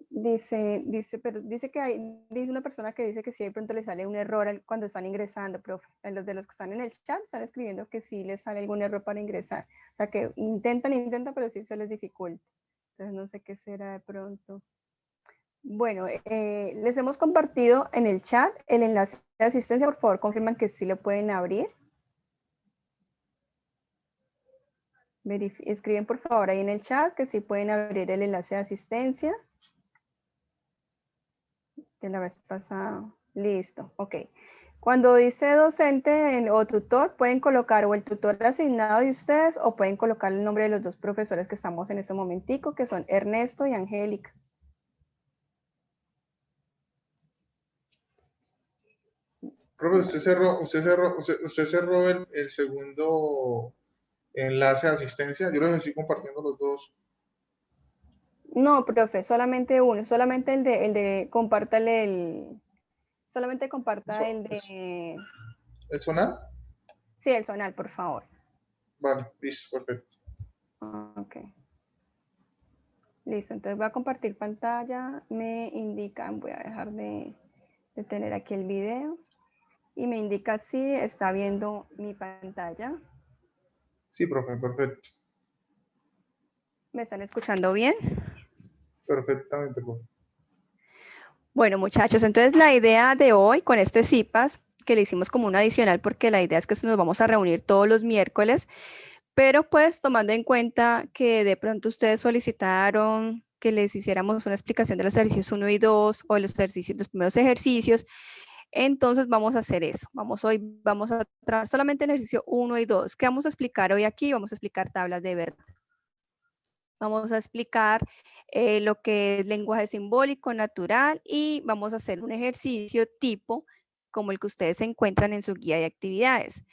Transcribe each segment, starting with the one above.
dice que dice una persona que dice que sí de pronto le sale un error cuando están ingresando, profe. Los de los que están en el chat están escribiendo que sí les sale algún error para ingresar. O sea que intentan, pero sí se les dificulta. Entonces no sé qué será de pronto. Bueno, les hemos compartido en el chat el enlace de asistencia. Por favor, confirman que sí lo pueden abrir. Escriben por favor ahí en el chat que sí pueden abrir el enlace de asistencia. De la vez pasada. Listo, ok. Cuando dice docente o tutor, pueden colocar o el tutor asignado de ustedes o pueden colocar el nombre de los dos profesores que estamos en este momentico, que son Ernesto y Angélica. Profe, usted cerró el segundo enlace de asistencia. Yo les estoy compartiendo los dos. No, profe, solamente uno, solamente el de compártale solamente comparta el de, ¿El sonar? sí, el zonal, por favor. Vale, listo, perfecto. Ok. Listo, entonces voy a compartir pantalla, me indican, voy a dejar de tener aquí el video y me indica si está viendo mi pantalla. Sí, profe, perfecto. ¿Me están escuchando bien? Perfectamente, profe. Bueno, muchachos, entonces la idea de hoy con este CIPAS, que le hicimos como un adicional porque la idea es que nos vamos a reunir todos los miércoles, pero pues tomando en cuenta que de pronto ustedes solicitaron que les hiciéramos una explicación de los ejercicios 1 y 2 o los primeros ejercicios, entonces vamos a hacer eso. Hoy vamos a trabajar solamente el ejercicio 1 y 2. ¿Qué vamos a explicar hoy aquí? Vamos a explicar tablas de verdad. Vamos a explicar lo que es lenguaje simbólico natural y vamos a hacer un ejercicio tipo como el que ustedes encuentran en su guía de actividades.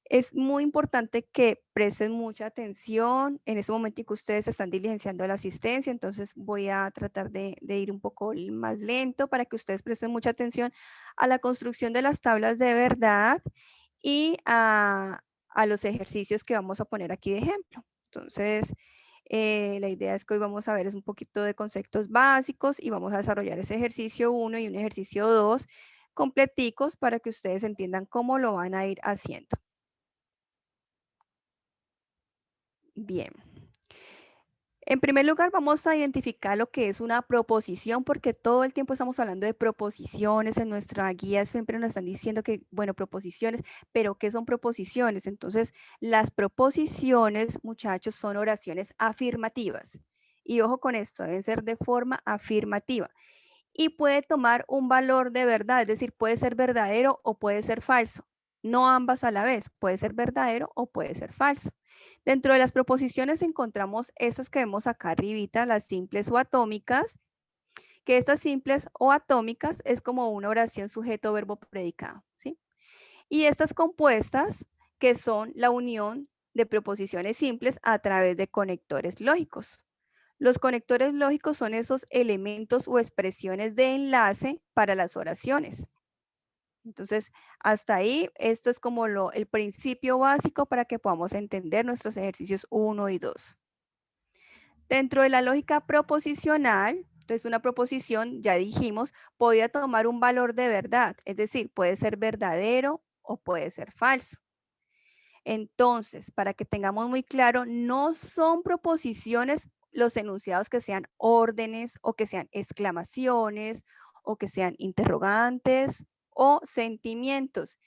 Es muy importante que presten mucha atención en este momento en que ustedes están diligenciando la asistencia, entonces voy a tratar de ir un poco más lento para que ustedes presten mucha atención a la construcción de las tablas de verdad y a los ejercicios que vamos a poner aquí de ejemplo. Entonces, la idea es que hoy vamos a ver un poquito de conceptos básicos y vamos a desarrollar ese ejercicio 1 y un ejercicio 2 completicos para que ustedes entiendan cómo lo van a ir haciendo. Bien. En primer lugar, vamos a identificar lo que es una proposición, porque todo el tiempo estamos hablando de proposiciones. En nuestra guía siempre nos están diciendo que, bueno, proposiciones, pero ¿qué son proposiciones? Entonces, las proposiciones, muchachos, son oraciones afirmativas. Y ojo con esto, deben ser de forma afirmativa. Y puede tomar un valor de verdad, es decir, puede ser verdadero o puede ser falso. No ambas a la vez, puede ser verdadero o puede ser falso. Dentro de las proposiciones encontramos estas que vemos acá arribita, las simples o atómicas, que estas simples o atómicas es como una oración sujeto, verbo, predicado, ¿sí? Y estas compuestas, que son la unión de proposiciones simples a través de conectores lógicos. Los conectores lógicos son esos elementos o expresiones de enlace para las oraciones. Entonces, hasta ahí, esto es como el principio básico para que podamos entender nuestros ejercicios 1 y 2. Dentro de la lógica proposicional, entonces una proposición, ya dijimos, podría tomar un valor de verdad, es decir, puede ser verdadero o puede ser falso. Entonces, para que tengamos muy claro, no son proposiciones los enunciados que sean órdenes o que sean exclamaciones o que sean interrogantes o sentimientos.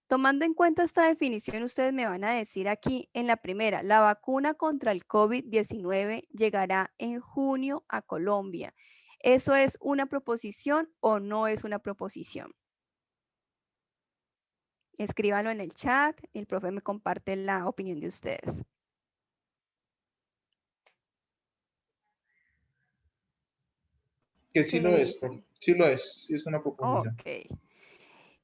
Tomando en cuenta esta definición, ustedes me van a decir aquí en la primera, la vacuna contra el COVID-19 llegará en junio a Colombia. ¿Eso es una proposición o no es una proposición? Escríbanlo en el chat, el profe me comparte la opinión de ustedes. Que sí ¿Qué lo es, profe. dicen? Sí lo es. Sí es una proposición. Ok.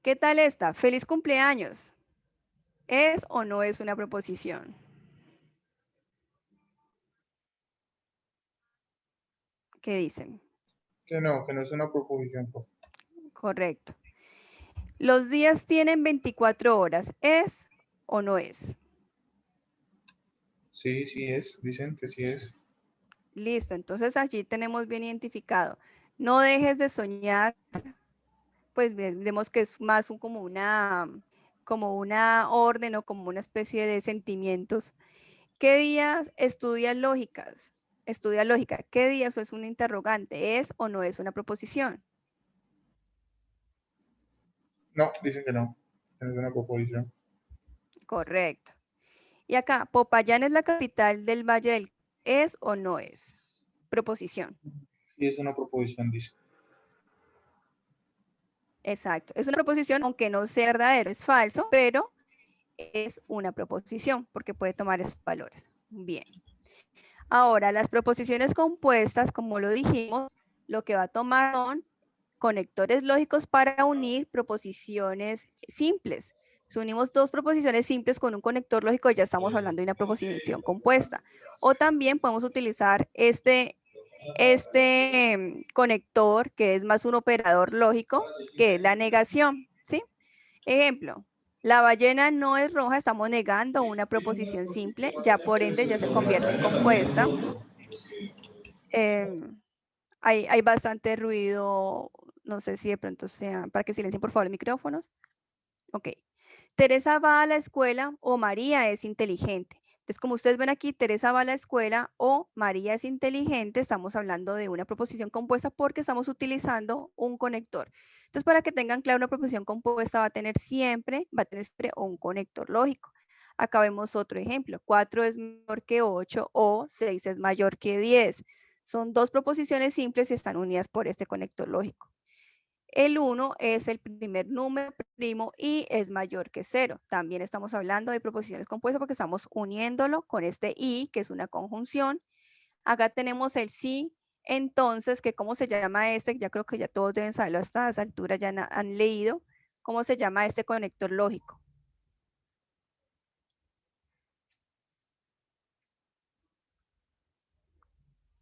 ¿Qué tal esta? Feliz cumpleaños. ¿Es o no es una proposición? ¿Qué dicen? Que no es una proposición, profe. Correcto. Los días tienen 24 horas. ¿Es o no es? Sí, sí es. Dicen que sí es. Listo, entonces allí tenemos bien identificado. No dejes de soñar, pues vemos que es más como una orden o como una especie de sentimientos. ¿Qué días estudias lógicas? Estudia lógica. ¿Qué días es un interrogante? ¿Es o no es una proposición? No, dicen que no. No es una proposición. Correcto. Y acá, Popayán es la capital del Valle del... ¿Es o no es? Proposición. Sí, es una proposición, dice. Exacto. Es una proposición, aunque no sea verdadero, es falso, pero es una proposición porque puede tomar esos valores. Bien. Ahora, las proposiciones compuestas, como lo dijimos, lo que va a tomar son conectores lógicos para unir proposiciones simples. Si unimos dos proposiciones simples con un conector lógico, ya estamos hablando de una proposición compuesta. O también podemos utilizar este conector, que es más un operador lógico, que es la negación, ¿sí? Ejemplo, la ballena no es roja, estamos negando una proposición simple, ya por ende ya se convierte en compuesta. Hay bastante ruido, no sé si de pronto sea, para que silencien por favor los micrófonos. Ok. Teresa va a la escuela o María es inteligente. Entonces, como ustedes ven aquí, Teresa va a la escuela o María es inteligente, estamos hablando de una proposición compuesta porque estamos utilizando un conector. Entonces, para que tengan claro, una proposición compuesta va a tener siempre un conector lógico. Acá vemos otro ejemplo. 4 es menor que 8 o 6 es mayor que 10. Son dos proposiciones simples y están unidas por este conector lógico. El 1 es el primer número primo y es mayor que 0. También estamos hablando de proposiciones compuestas porque estamos uniéndolo con este y, que es una conjunción. Acá tenemos el sí, entonces, que cómo se llama este, ya creo que ya todos deben saberlo hasta esa altura, ya han leído, cómo se llama este conector lógico.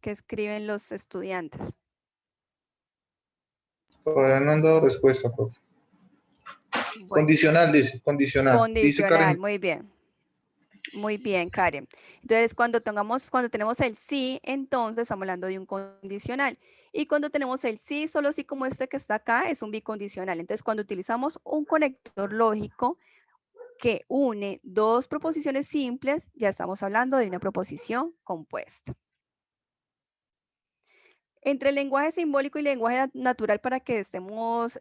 Que escriben los estudiantes. Todavía no han dado respuesta, profe. Bueno, Condicional, dice. Condicional. Dice condicional, Karen. muy bien. Muy bien, Karen. Entonces, cuando tenemos el sí, entonces estamos hablando de un condicional. Y cuando tenemos el sí, solo sí como este que está acá, es un bicondicional. Entonces, cuando utilizamos un conector lógico que une dos proposiciones simples, ya estamos hablando de una proposición compuesta. Entre el lenguaje simbólico y lenguaje natural, para que estemos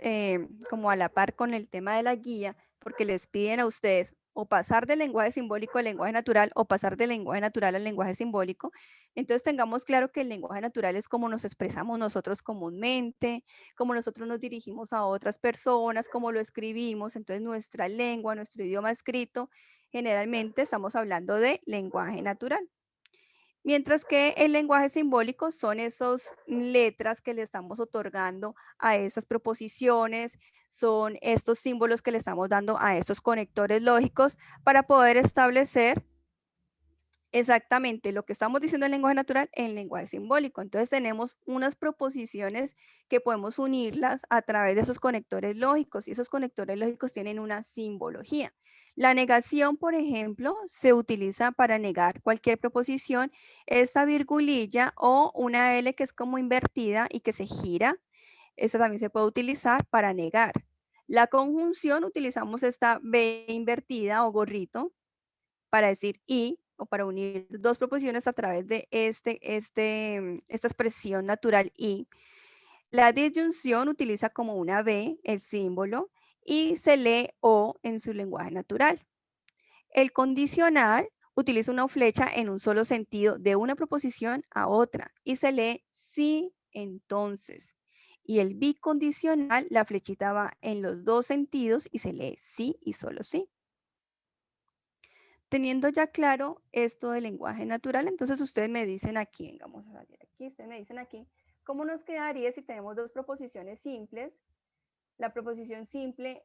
como a la par con el tema de la guía, porque les piden a ustedes o pasar del lenguaje simbólico al lenguaje natural o pasar del lenguaje natural al lenguaje simbólico. Entonces tengamos claro que el lenguaje natural es como nos expresamos nosotros comúnmente, como nosotros nos dirigimos a otras personas, como lo escribimos. Entonces nuestra lengua, nuestro idioma escrito, generalmente estamos hablando de lenguaje natural. Mientras que el lenguaje simbólico son esas letras que le estamos otorgando a esas proposiciones, son estos símbolos que le estamos dando a estos conectores lógicos para poder establecer exactamente lo que estamos diciendo en lenguaje natural en lenguaje simbólico. Entonces tenemos unas proposiciones que podemos unirlas a través de esos conectores lógicos y esos conectores lógicos tienen una simbología. La negación, por ejemplo, se utiliza para negar cualquier proposición. Esta virgulilla o una L que es como invertida y que se gira, esta también se puede utilizar para negar. La conjunción, utilizamos esta B invertida o gorrito para decir y o para unir dos proposiciones a través de esta expresión natural y. La disyunción utiliza como una B el símbolo y se lee o en su lenguaje natural. El condicional utiliza una flecha en un solo sentido de una proposición a otra y se lee sí, entonces. Y el bicondicional, la flechita va en los dos sentidos y se lee sí y solo sí. Teniendo ya claro esto del lenguaje natural, entonces ustedes me dicen aquí, vamos a ver aquí, ustedes me dicen aquí, ¿cómo nos quedaría si tenemos dos proposiciones simples? La proposición simple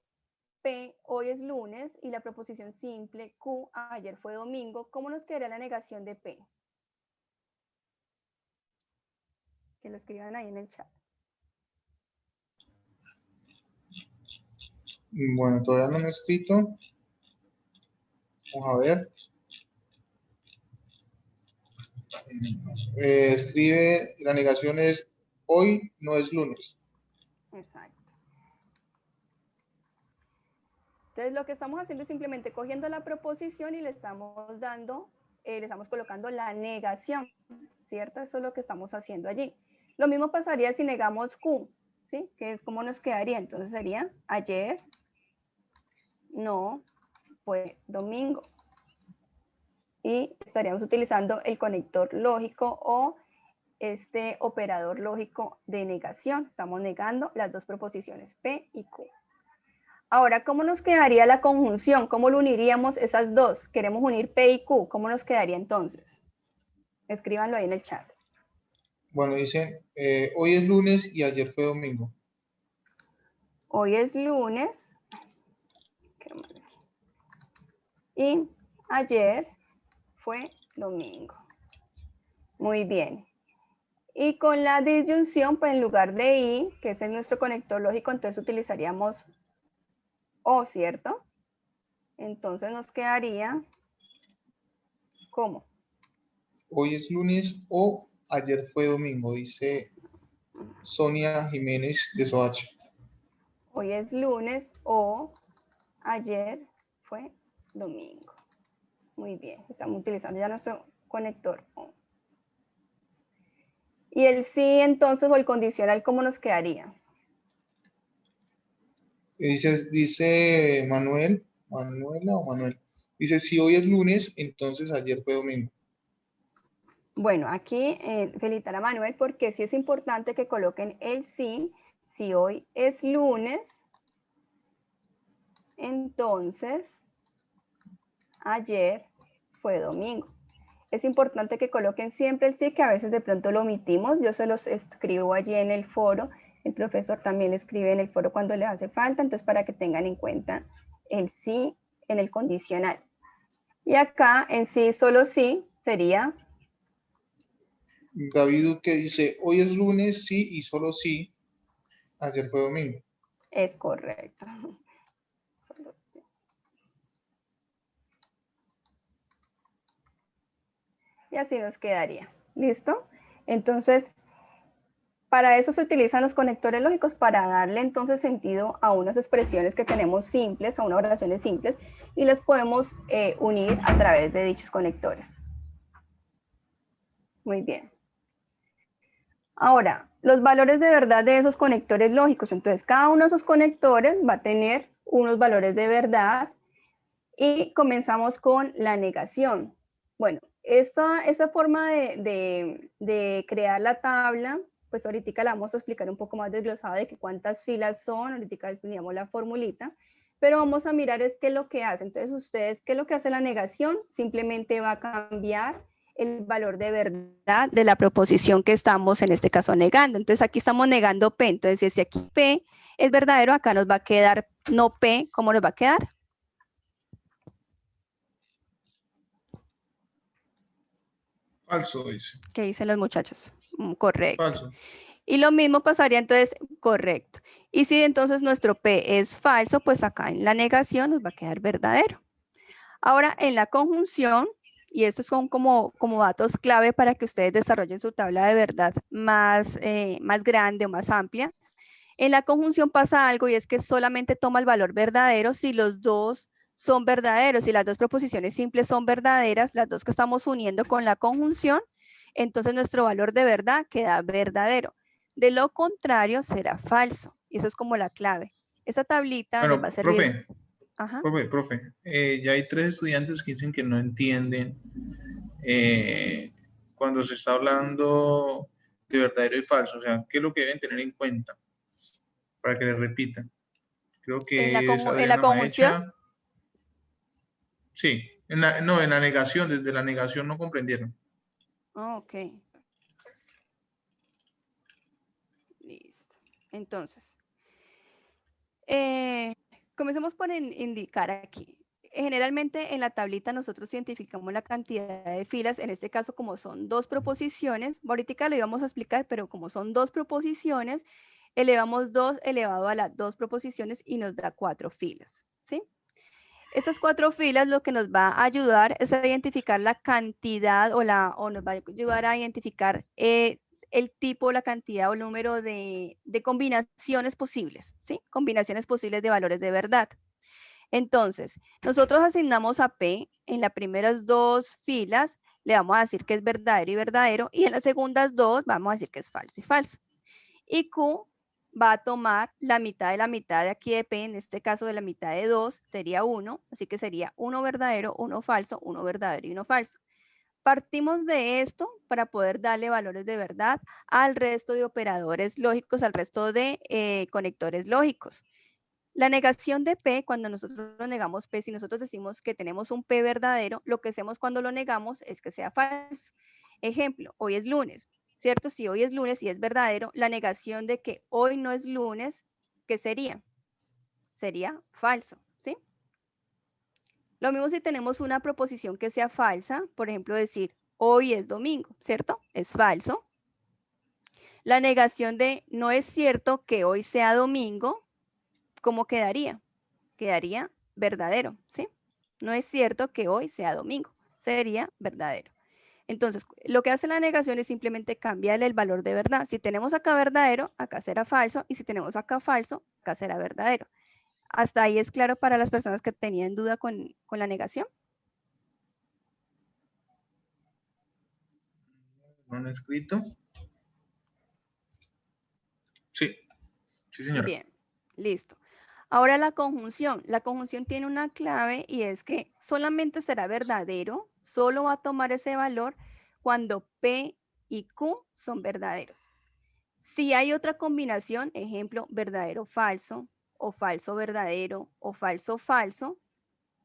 P, hoy es lunes, y la proposición simple Q, ayer fue domingo. ¿Cómo nos quedaría la negación de P? Que lo escriban ahí en el chat. Bueno, todavía no me he escrito. Vamos a ver. Escribe, la negación es hoy no es lunes. Exacto. Entonces, lo que estamos haciendo es simplemente cogiendo la proposición y le estamos dando, le estamos colocando la negación, ¿cierto? Eso es lo que estamos haciendo allí. Lo mismo pasaría si negamos Q, ¿sí? Que es como nos quedaría. Entonces sería ayer no fue domingo. Y estaríamos utilizando el conector lógico o este operador lógico de negación. Estamos negando las dos proposiciones P y Q. Ahora, ¿cómo nos quedaría la conjunción? ¿Cómo lo uniríamos esas dos? Queremos unir P y Q. ¿Cómo nos quedaría entonces? Escríbanlo ahí en el chat. Bueno, dice, hoy es lunes y ayer fue domingo. Hoy es lunes. Y ayer fue domingo. Muy bien. Y con la disyunción, pues en lugar de I, que es nuestro conector lógico, entonces utilizaríamos O, ¿cierto? Entonces nos quedaría, ¿cómo? Hoy es lunes o ayer fue domingo, dice Sonia Jiménez de Soacha. Hoy es lunes o ayer fue domingo. Muy bien, estamos utilizando ya nuestro conector O. Y el sí, entonces, o el condicional, ¿cómo nos quedaría? Dice Manuela o Manuel. Dice, si hoy es lunes, entonces ayer fue domingo. Bueno, aquí felicitar a Manuel porque sí es importante que coloquen el sí. Si hoy es lunes, entonces ayer fue domingo. Es importante que coloquen siempre el sí, que a veces de pronto lo omitimos. Yo se los escribo allí en el foro. El profesor también le escribe en el foro cuando le hace falta. Entonces, para que tengan en cuenta el sí en el condicional. Y acá en sí, solo sí, sería... David Duque dice, hoy es lunes, sí y solo sí, ayer fue domingo. Es correcto. Solo sí. Y así nos quedaría. ¿Listo? Entonces, para eso se utilizan los conectores lógicos, para darle entonces sentido a unas expresiones que tenemos simples, a unas oraciones simples, y las podemos unir a través de dichos conectores. Muy bien. Ahora, los valores de verdad de esos conectores lógicos. Entonces, cada uno de esos conectores va a tener unos valores de verdad y comenzamos con la negación. Bueno, esa forma de crear la tabla, pues ahorita la vamos a explicar un poco más desglosada de que cuántas filas son, ahorita teníamos la formulita, pero vamos a mirar es qué es lo que hace. Entonces, ustedes, ¿qué es lo que hace la negación? Simplemente va a cambiar el valor de verdad de la proposición que estamos, en este caso, negando. Entonces, aquí estamos negando P. Entonces, si aquí P es verdadero, acá nos va a quedar no P. ¿Cómo nos va a quedar? Falso, dice. ¿Qué dicen los muchachos? Correcto. Falso. Y lo mismo pasaría entonces, correcto. Y si entonces nuestro P es falso, pues acá en la negación nos va a quedar verdadero. Ahora en la conjunción, y estos son como datos clave para que ustedes desarrollen su tabla de verdad más grande o más amplia. En la conjunción pasa algo y es que solamente toma el valor verdadero si los dos son verdaderos. Si las dos proposiciones simples son verdaderas, las dos que estamos uniendo con la conjunción, entonces nuestro valor de verdad queda verdadero. De lo contrario, será falso. Y eso es como la clave. Esta tablita les va a Bueno, servir. Ajá. profe, ya hay 3 estudiantes que dicen que no entienden cuando se está hablando de verdadero y falso. O sea, ¿qué es lo que deben tener en cuenta? Para que les repitan. Creo En la, que es en la Adriana conjunción. Maecha. Sí, en la negación, desde la negación no comprendieron. Oh, ok. Listo. Entonces, comencemos por indicar aquí. Generalmente en la tablita nosotros identificamos la cantidad de filas, en este caso como son dos proposiciones, ahorita lo íbamos a explicar, pero como son dos proposiciones, elevamos 2 elevado a las dos proposiciones y nos da 4 filas, ¿sí? Estas 4 filas lo que nos va a ayudar es a identificar la cantidad o nos va a ayudar a identificar el tipo, la cantidad o el número de combinaciones posibles, ¿sí? Combinaciones posibles de valores de verdad. Entonces, nosotros asignamos a P en las primeras 2 filas, le vamos a decir que es verdadero y verdadero, y en las segundas 2 vamos a decir que es falso y falso. Y Q va a tomar la mitad de aquí de P, en este caso de la mitad de 2, sería 1, así que sería 1 verdadero, 1 falso, 1 verdadero y 1 falso. Partimos de esto para poder darle valores de verdad al resto de operadores lógicos, al resto de conectores lógicos. La negación de P, cuando nosotros negamos P, si nosotros decimos que tenemos un P verdadero, lo que hacemos cuando lo negamos es que sea falso. Ejemplo, hoy es lunes, ¿cierto? Si hoy es lunes y es verdadero, la negación de que hoy no es lunes, ¿qué sería? Sería falso, ¿sí? Lo mismo si tenemos una proposición que sea falsa, por ejemplo, decir hoy es domingo, ¿cierto? Es falso. La negación de no es cierto que hoy sea domingo, ¿cómo quedaría? Quedaría verdadero, ¿sí? No es cierto que hoy sea domingo, sería verdadero. Entonces, lo que hace la negación es simplemente cambiarle el valor de verdad. Si tenemos acá verdadero, acá será falso, y si tenemos acá falso, acá será verdadero. ¿Hasta ahí es claro para las personas que tenían duda con la negación? ¿No han escrito? Sí, sí, señora. Bien, listo. Ahora la conjunción. La conjunción tiene una clave y es que solamente será verdadero, solo va a tomar ese valor cuando P y Q son verdaderos. Si hay otra combinación, ejemplo, verdadero falso, o falso verdadero, o falso falso,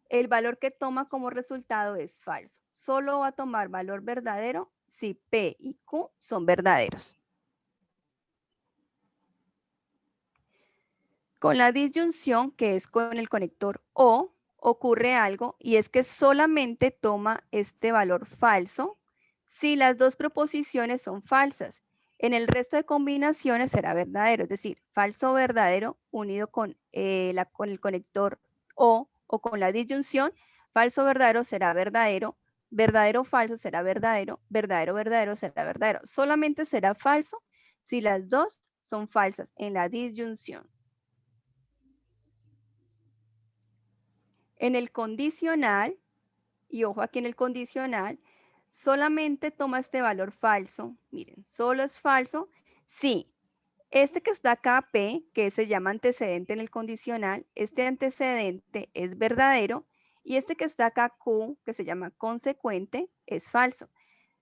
el valor que toma como resultado es falso. Solo va a tomar valor verdadero si P y Q son verdaderos. Con la disyunción, que es con el conector O, ocurre algo y es que solamente toma este valor falso si las dos proposiciones son falsas. En el resto de combinaciones será verdadero, es decir, falso verdadero unido con el conector o con la disyunción, falso verdadero será verdadero, verdadero falso será verdadero, verdadero verdadero será verdadero. Solamente será falso si las dos son falsas en la disyunción. En el condicional, y ojo aquí en el condicional, solamente toma este valor falso. Miren, solo es falso si este que está acá, P, que se llama antecedente en el condicional, este antecedente es verdadero y este que está acá, Q, que se llama consecuente, es falso.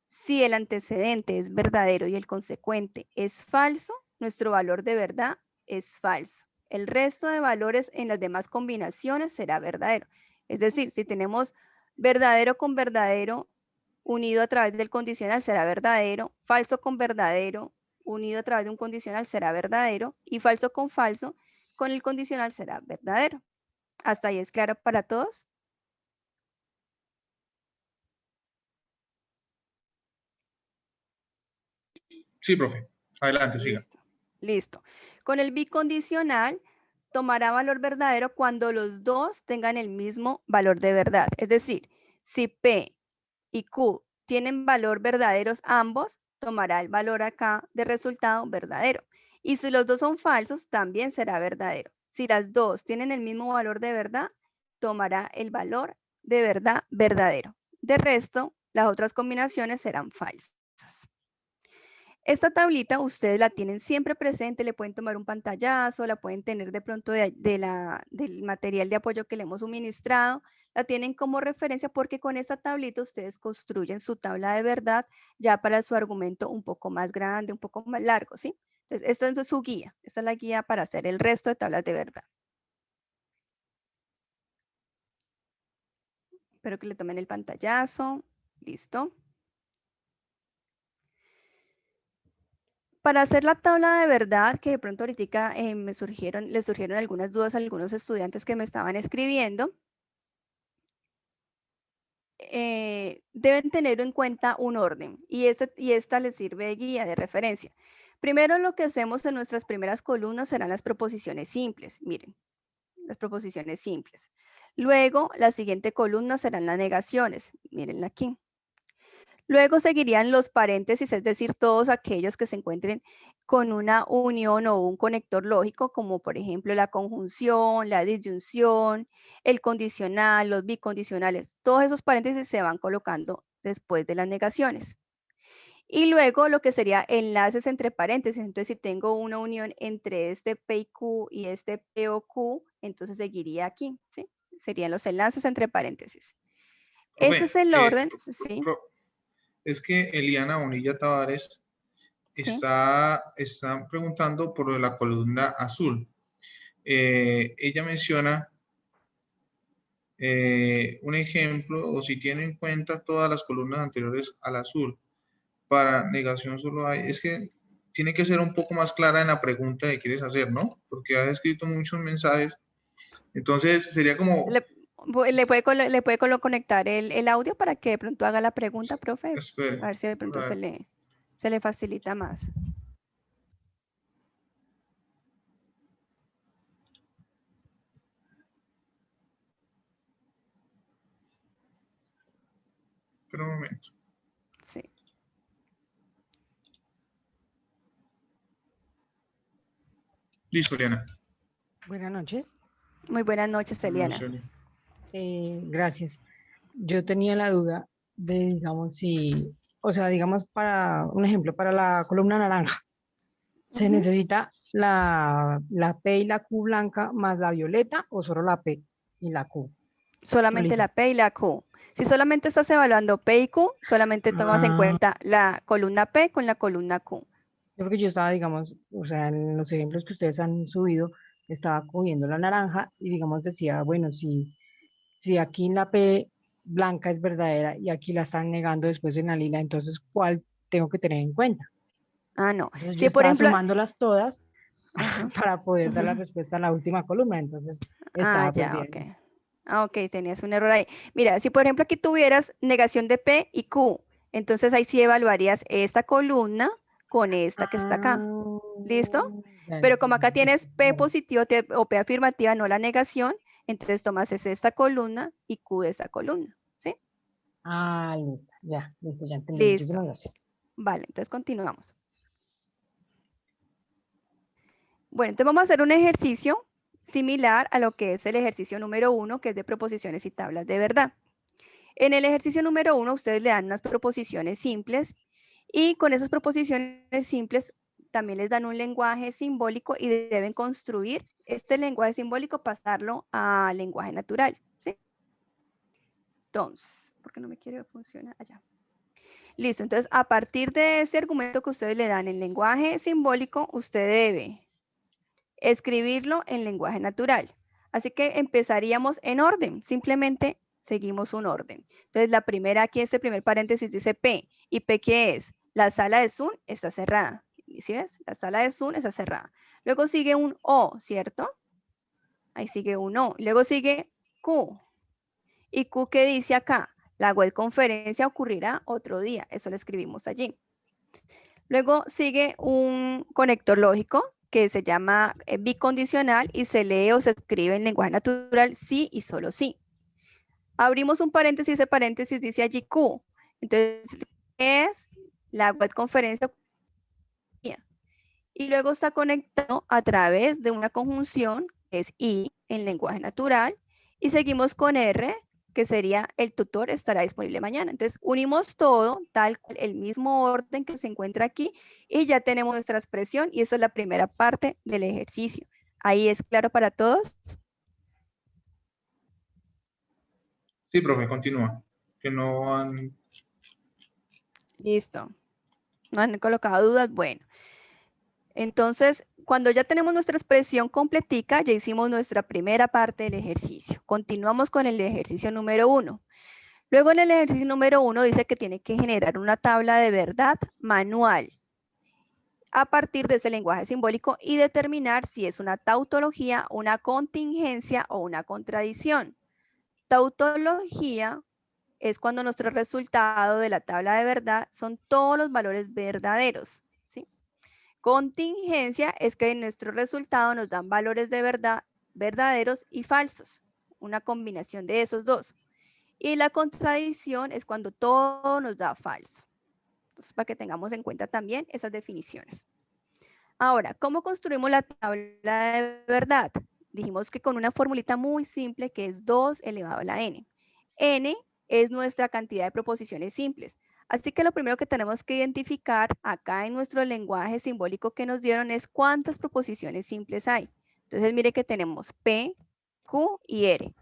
Si el antecedente es verdadero y el consecuente es falso, nuestro valor de verdad es falso. El resto de valores en las demás combinaciones será verdadero. Es decir, si tenemos verdadero con verdadero unido a través del condicional será verdadero, falso con verdadero unido a través de un condicional será verdadero y falso con falso con el condicional será verdadero. ¿Hasta ahí es claro para todos? Sí, profe. Adelante, siga. Listo. Listo. Con el bicondicional tomará valor verdadero cuando los dos tengan el mismo valor de verdad. Es decir, si P y Q tienen valor verdaderos ambos, tomará el valor acá de resultado verdadero. Y si los dos son falsos, también será verdadero. Si las dos tienen el mismo valor de verdad, tomará el valor de verdad verdadero. De resto, las otras combinaciones serán falsas. Esta tablita ustedes la tienen siempre presente, le pueden tomar un pantallazo, la pueden tener de pronto del material de apoyo que le hemos suministrado, la tienen como referencia porque con esta tablita ustedes construyen su tabla de verdad ya para su argumento un poco más grande, un poco más largo, ¿sí? Entonces, esta es su guía, esta es la guía para hacer el resto de tablas de verdad. Espero que le tomen el pantallazo, listo. Para hacer la tabla de verdad, que de pronto ahorita les surgieron algunas dudas a algunos estudiantes que me estaban escribiendo, deben tener en cuenta un orden y esta les sirve de guía, de referencia. Primero lo que hacemos en nuestras primeras columnas serán las proposiciones simples. Miren, las proposiciones simples. Luego, la siguiente columna serán las negaciones. Mírenla aquí. Luego seguirían los paréntesis, es decir, todos aquellos que se encuentren con una unión o un conector lógico, como por ejemplo la conjunción, la disyunción, el condicional, los bicondicionales. Todos esos paréntesis se van colocando después de las negaciones. Y luego lo que sería enlaces entre paréntesis. Entonces, si tengo una unión entre este P y Q y este P o Q, entonces seguiría aquí, ¿sí? Serían los enlaces entre paréntesis. Este es Profe, el orden, sí. es que Eliana Bonilla Tavares Sí. está preguntando por lo de la columna azul. Ella menciona un ejemplo, o si tiene en cuenta todas las columnas anteriores al azul. Para negación solo hay, es que tiene que ser un poco más clara en la pregunta que quieres hacer, ¿no? Porque has escrito muchos mensajes. Entonces sería como, Le puede conectar el audio para que de pronto haga la pregunta, profe. espere, A ver si de pronto a ver, se le facilita más. espera un momento. Sí. Listo, Eliana. Buenas noches. Muy buenas noches, No Eliana. sé. Gracias. Yo tenía la duda de, digamos, si, o sea, digamos, para un ejemplo, para la columna naranja, ¿se Ujú. necesita la P y la Q blanca más la violeta o solo la P y la Q? Solamente la Rojizas. P y la Q. Si solamente estás evaluando P y Q, solamente tomas en Ah, cuenta la columna P con la columna Q. porque yo estaba, digamos, o sea, en los ejemplos que ustedes han subido, estaba cogiendo la naranja y, digamos, decía, bueno, si aquí la P blanca es verdadera y aquí la están negando después en la lila, entonces, ¿cuál tengo que tener en cuenta? Ah, no. Entonces yo Si por estaba ejemplo, sumándolas todas ajá. para poder dar la respuesta a la última columna, entonces Ah, estaba ya, perdida ok. en eso. Ah, ok, tenías un error ahí. Mira, si por ejemplo aquí tuvieras negación de P y Q, entonces ahí sí evaluarías esta columna con esta que está acá. Ah, ¿Listo? ya Pero como entiendo, acá listo, tienes P bueno. positivo o P afirmativa, no la negación, entonces tomas esta columna y Q de esta columna. ¿Sí? Listo, ya entendí, Listo. muchísimas gracias. Vale, entonces continuamos. Bueno, entonces vamos a hacer un ejercicio similar a lo que es el ejercicio número 1, que es de proposiciones y tablas de verdad. En el ejercicio número 1, ustedes le dan unas proposiciones simples y con esas proposiciones simples también les dan un lenguaje simbólico y deben construir este lenguaje simbólico, pasarlo a lenguaje natural. ¿Sí? Entonces, ¿por qué no me quiere funcionar allá? Listo, entonces a partir de ese argumento que ustedes le dan en lenguaje simbólico, usted debe escribirlo en lenguaje natural. Así que empezaríamos en orden, simplemente seguimos un orden. Entonces la primera aquí, este primer paréntesis dice P. ¿Y P qué es? La sala de Zoom está cerrada. ¿Sí ves? La sala de Zoom está cerrada. Luego sigue un O, ¿cierto? Ahí sigue un O. Luego sigue Q. ¿Y Q qué dice acá? La web conferencia ocurrirá otro día. Eso lo escribimos allí. Luego sigue un conector lógico que se llama bicondicional y se lee o se escribe en lenguaje natural sí y solo sí. Abrimos un paréntesis, ese paréntesis dice allí Q. Entonces, es la web conferencia y luego está conectado a través de una conjunción que es I en lenguaje natural y seguimos con R, que sería el tutor estará disponible mañana. Entonces unimos todo tal cual el mismo orden que se encuentra aquí y ya tenemos nuestra expresión y esa es la primera parte del ejercicio. ¿Ahí es claro para todos? Sí, profe, continúa. Que no han... Listo. ¿No han colocado dudas? Bueno. Entonces, cuando ya tenemos nuestra expresión completica, ya hicimos nuestra primera parte del ejercicio. Continuamos con el ejercicio número 1. Luego en el ejercicio número 1 dice que tiene que generar una tabla de verdad manual a partir de ese lenguaje simbólico y determinar si es una tautología, una contingencia o una contradicción. Tautología es cuando nuestro resultado de la tabla de verdad son todos los valores verdaderos. ¿Sí? Contingencia es que en nuestro resultado nos dan valores de verdad verdaderos y falsos. una combinación de esos dos. Y la contradicción es cuando todo nos da falso. Entonces, para que tengamos en cuenta también esas definiciones. Ahora, ¿cómo construimos la tabla de verdad? Dijimos que con una formulita muy simple que es 2 elevado a la n. N es nuestra cantidad de proposiciones simples. Así que lo primero que tenemos que identificar acá en nuestro lenguaje simbólico que nos dieron es cuántas proposiciones simples hay. Entonces, mire que tenemos P, Q y R.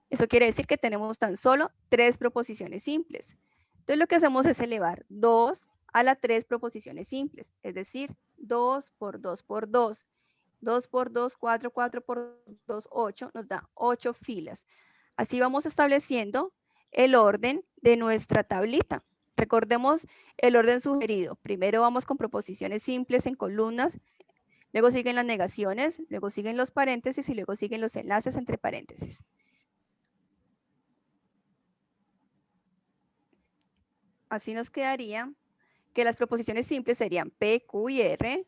Eso quiere decir que tenemos tan solo 3 proposiciones simples. Entonces, lo que hacemos es elevar 2 a las 3 proposiciones simples, es decir, 2 por 2 por 2. 2 por 2, 4, 4 por 2, 8, nos da 8 filas. Así vamos estableciendo el orden de nuestra tablita. Recordemos el orden sugerido. Primero vamos con proposiciones simples en columnas, luego siguen las negaciones, luego siguen los paréntesis y luego siguen los enlaces entre paréntesis. Así nos quedaría que las proposiciones simples serían P, Q y R.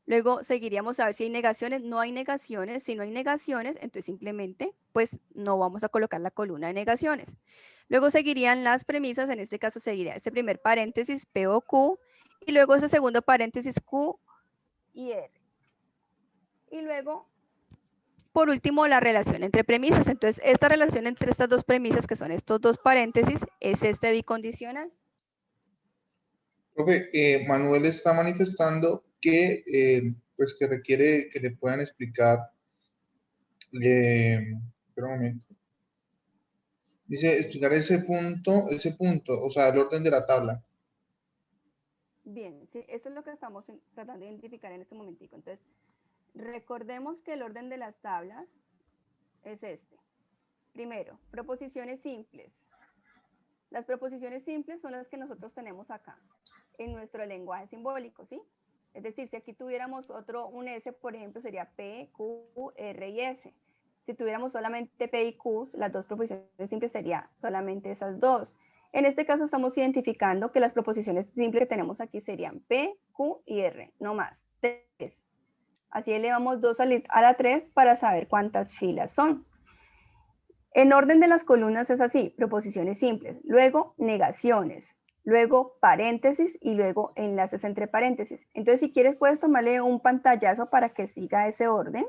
Luego seguiríamos a ver si hay negaciones. No hay negaciones. Si no hay negaciones, entonces simplemente pues no vamos a colocar la columna de negaciones. Luego seguirían las premisas. En este caso seguiría ese primer paréntesis P o Q. Y luego ese segundo paréntesis Q y R. Y luego, por último, la relación entre premisas. Entonces, esta relación entre estas dos premisas, que son estos dos paréntesis, es este bicondicional. Profe, Manuel está manifestando que, pues que requiere que le puedan explicar, espera un momento, dice explicar ese punto, o sea, el orden de la tabla. Bien, sí, eso es lo que estamos tratando de identificar en este momentico. Entonces, recordemos que el orden de las tablas es este. Primero, proposiciones simples. Las proposiciones simples son las que nosotros tenemos acá, en nuestro lenguaje simbólico, ¿sí? Es decir, si aquí tuviéramos un S, por ejemplo, sería P, Q, R y S. Si tuviéramos solamente P y Q, las dos proposiciones simples serían solamente esas dos. En este caso estamos identificando que las proposiciones simples que tenemos aquí serían P, Q y R, no más, 3. Así elevamos 2 a la 3 para saber cuántas filas son. En orden de las columnas es así, proposiciones simples, luego negaciones, luego paréntesis y luego enlaces entre paréntesis. Entonces, si quieres, puedes tomarle un pantallazo para que siga ese orden.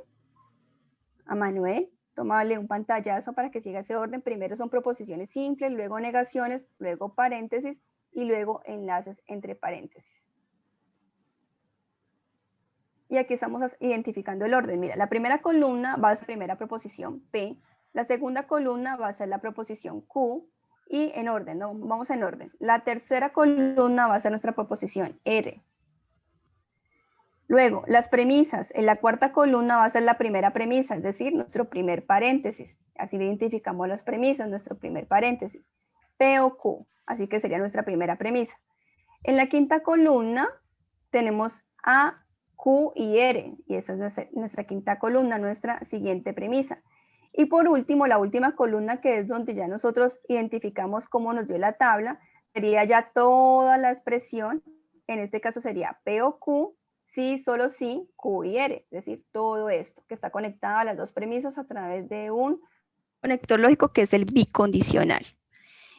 A Manuel, tómale un pantallazo para que siga ese orden. Primero son proposiciones simples, luego negaciones, luego paréntesis y luego enlaces entre paréntesis. Y aquí estamos identificando el orden. Mira, la primera columna va a ser la primera proposición P, la segunda columna va a ser la proposición Q, y en orden, ¿no? Vamos en orden. La tercera columna va a ser nuestra proposición R. Luego, las premisas. En la cuarta columna va a ser la primera premisa, es decir, nuestro primer paréntesis. Así identificamos las premisas, nuestro primer paréntesis. P o Q, así que sería nuestra primera premisa. En la quinta columna tenemos A, Q y R, y esa es nuestra quinta columna, nuestra siguiente premisa. Y por último, la última columna, que es donde ya nosotros identificamos cómo nos dio la tabla, sería ya toda la expresión. En este caso sería P o Q, sí, solo sí, Q y R, es decir, todo esto que está conectado a las dos premisas a través de un conector lógico que es el bicondicional.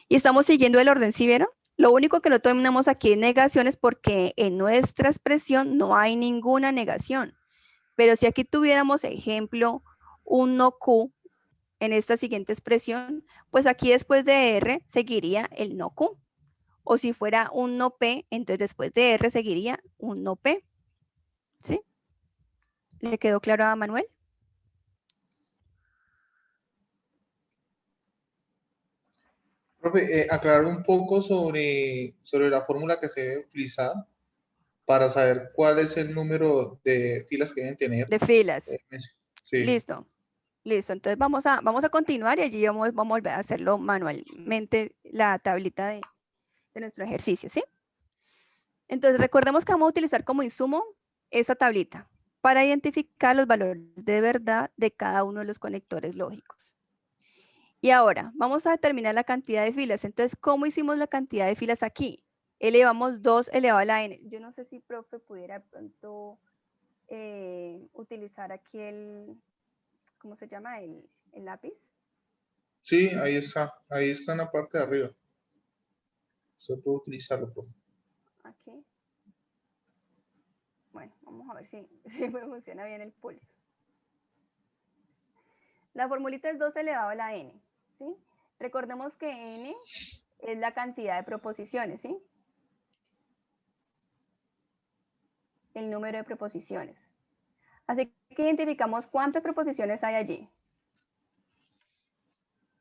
Y estamos siguiendo el orden, ¿sí vieron? Lo único que no tenemos aquí es negaciones porque en nuestra expresión no hay ninguna negación. Pero si aquí tuviéramos, ejemplo, un no Q en esta siguiente expresión, pues aquí después de R seguiría el no Q. O si fuera un no P, entonces después de R seguiría un no P. ¿Sí? ¿Le quedó claro a Manuel? Profe, aclarar un poco sobre la fórmula que se debe utilizar para saber cuál es el número de filas que deben tener. De filas. Sí. Listo. Listo. Entonces vamos a continuar y allí vamos a volver a hacerlo manualmente, la tablita de nuestro ejercicio, ¿sí? Entonces recordemos que vamos a utilizar como insumo esa tablita para identificar los valores de verdad de cada uno de los conectores lógicos. Y ahora, vamos a determinar la cantidad de filas. Entonces, ¿cómo hicimos la cantidad de filas aquí? Elevamos 2 elevado a la n. Yo no sé si, profe, pudiera de pronto utilizar aquí el, ¿cómo se llama? El lápiz. Sí, ahí está en la parte de arriba. Se puede utilizarlo, profe. Aquí. Bueno, vamos a ver si me funciona bien el pulso. La formulita es 2 elevado a la n, ¿sí? Recordemos que n es la cantidad de proposiciones, ¿sí? El número de proposiciones. Así que identificamos cuántas proposiciones hay allí.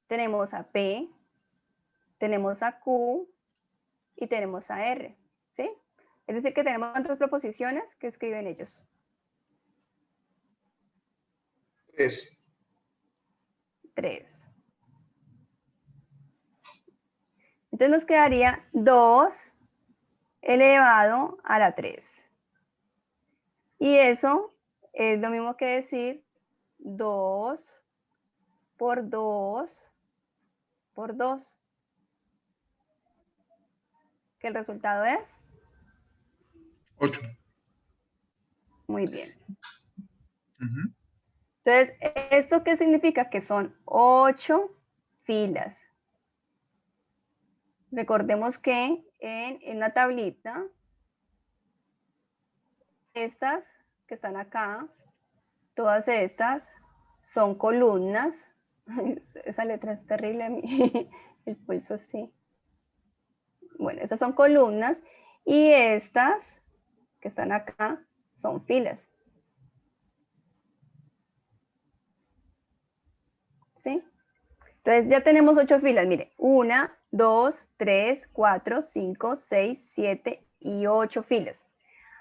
Tenemos a P, tenemos a Q y tenemos a R, ¿sí? Es decir, que tenemos cuántas proposiciones que escriben ellos. 3. 3. Entonces nos quedaría 2 elevado a la 3. Y eso es lo mismo que decir 2 por 2 por 2. Que el resultado es 8. muy bien. Ujú. Entonces, ¿esto qué significa? Que son 8 filas. Recordemos que en una tablita, estas que están acá, todas estas son columnas. Esa letra es terrible, el pulso sí. Bueno, esas son columnas y estas que están acá son filas. ¿Sí? Entonces ya tenemos 8 filas, mire, 1, 2, 3, 4, 5, 6, 7 y 8 filas.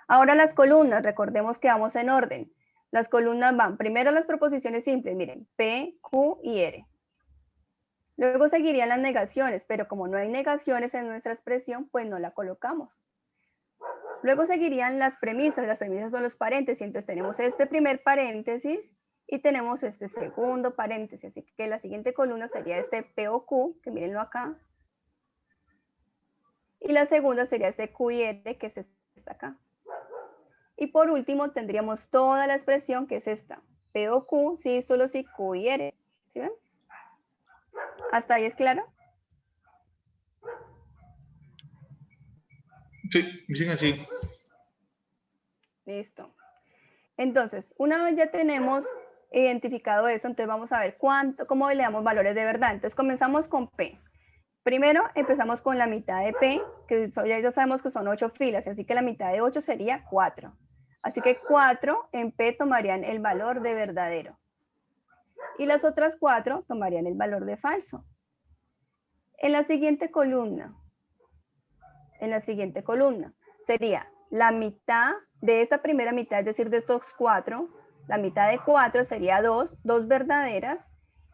Ahora las columnas, recordemos que vamos en orden. Las columnas van primero las proposiciones simples, miren, P, Q y R. Luego seguirían las negaciones, pero como no hay negaciones en nuestra expresión, pues no la colocamos. Luego seguirían las premisas son los paréntesis, entonces tenemos este primer paréntesis y tenemos este segundo paréntesis, así que la siguiente columna sería este P o Q, que mírenlo acá, y la segunda sería este Q y R, que es esta acá. Y por último tendríamos toda la expresión que es esta, P o Q, sí, solo si Q y R, ¿sí ven? ¿Hasta ahí es claro? Sí, dicen así. Listo. Entonces, una vez ya tenemos identificado eso, entonces vamos a ver cómo le damos valores de verdad. Entonces comenzamos con P. Primero empezamos con la mitad de P, que ya sabemos que son 8 filas, así que la mitad de 8 sería 4. Así que 4 en P tomarían el valor de verdadero. Y las otras 4 tomarían el valor de falso. En la siguiente columna sería la mitad de esta primera mitad, es decir, de estos 4, la mitad de 4 sería 2 verdaderas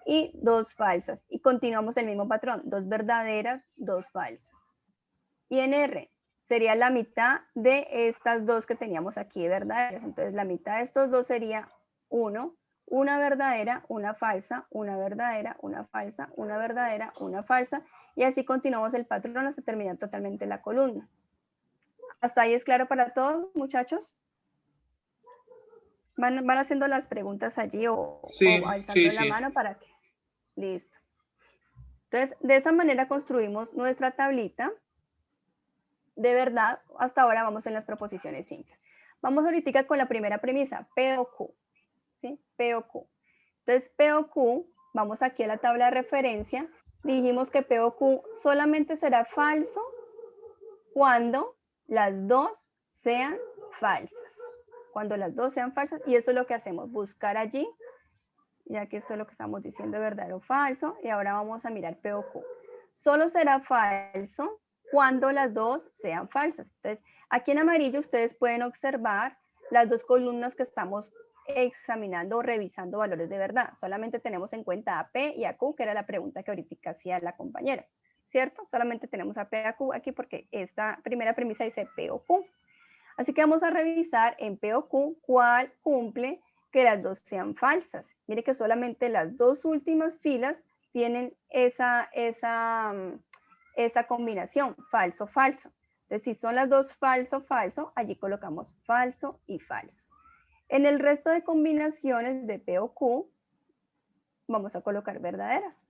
y 2 falsas. Y continuamos el mismo patrón, 2 verdaderas, 2 falsas. Y en R sería la mitad de estas 2 que teníamos aquí verdaderas. Entonces la mitad de estos 2 sería 1, una verdadera, una falsa, una verdadera, una falsa, una verdadera, una falsa. Y así continuamos el patrón hasta terminar totalmente la columna. ¿Hasta ahí es claro para todos, muchachos? ¿Van haciendo las preguntas allí o alzando la mano para que? Listo. Entonces, de esa manera construimos nuestra tablita. De verdad, hasta ahora vamos en las proposiciones simples. Vamos ahorita con la primera premisa, P o Q. ¿Sí? P o Q. Entonces, P o Q, vamos aquí a la tabla de referencia. Dijimos que P o Q solamente será falso cuando las dos sean falsas. Cuando las dos sean falsas, y eso es lo que hacemos, buscar allí, ya que esto es lo que estamos diciendo, verdadero o falso, y ahora vamos a mirar P o Q. Solo será falso cuando las dos sean falsas. Entonces, aquí en amarillo ustedes pueden observar las dos columnas que estamos examinando o revisando valores de verdad. Solamente tenemos en cuenta a P y a Q, que era la pregunta que ahorita hacía la compañera, ¿cierto? Solamente tenemos a P y a Q aquí porque esta primera premisa dice P o Q. Así que vamos a revisar en P o Q cuál cumple que las dos sean falsas. Mire que solamente las dos últimas filas tienen esa combinación, falso, falso. Entonces, si son las dos falso, falso, allí colocamos falso y falso. En el resto de combinaciones de P o Q, vamos a colocar verdaderas.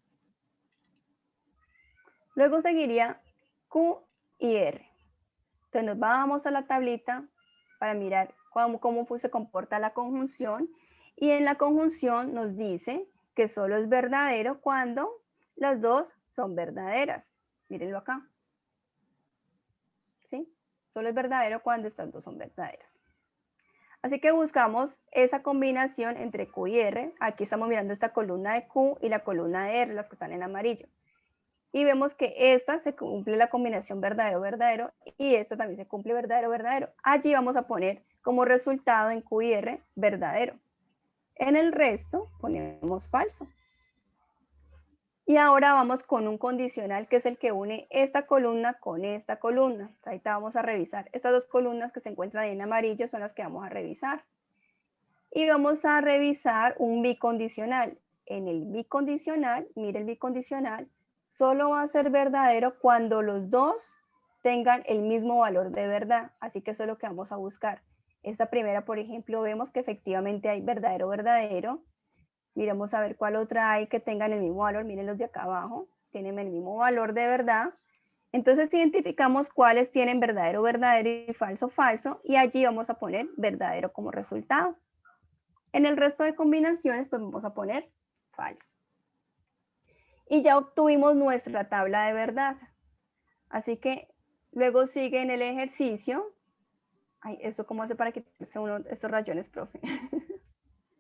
Luego seguiría Q y R. Entonces nos vamos a la tablita para mirar cómo se comporta la conjunción. Y en la conjunción nos dice que solo es verdadero cuando las dos son verdaderas. Mírenlo acá. ¿Sí? Solo es verdadero cuando estas dos son verdaderas. Así que buscamos esa combinación entre Q y R. Aquí estamos mirando esta columna de Q y la columna de R, las que están en amarillo. Y vemos que esta se cumple la combinación verdadero-verdadero y esta también se cumple verdadero-verdadero. Allí vamos a poner como resultado en Q y R verdadero. En el resto ponemos falso. Y ahora vamos con un condicional que es el que une esta columna con esta columna. Ahorita vamos a revisar. Estas dos columnas que se encuentran ahí en amarillo son las que vamos a revisar. Y vamos a revisar un bicondicional. En el bicondicional, mire el bicondicional, solo va a ser verdadero cuando los dos tengan el mismo valor de verdad. Así que eso es lo que vamos a buscar. Esta primera, por ejemplo, vemos que efectivamente hay verdadero. Miremos a ver cuál otra hay que tengan el mismo valor. Miren los de acá abajo, tienen el mismo valor de verdad. Entonces identificamos cuáles tienen verdadero y falso. Y allí vamos a poner verdadero como resultado. En el resto de combinaciones, pues vamos a poner falso. Y ya obtuvimos nuestra tabla de verdad. Así que luego sigue en el ejercicio. Ay, ¿esto cómo hace para quitarse uno estos rayones, profe?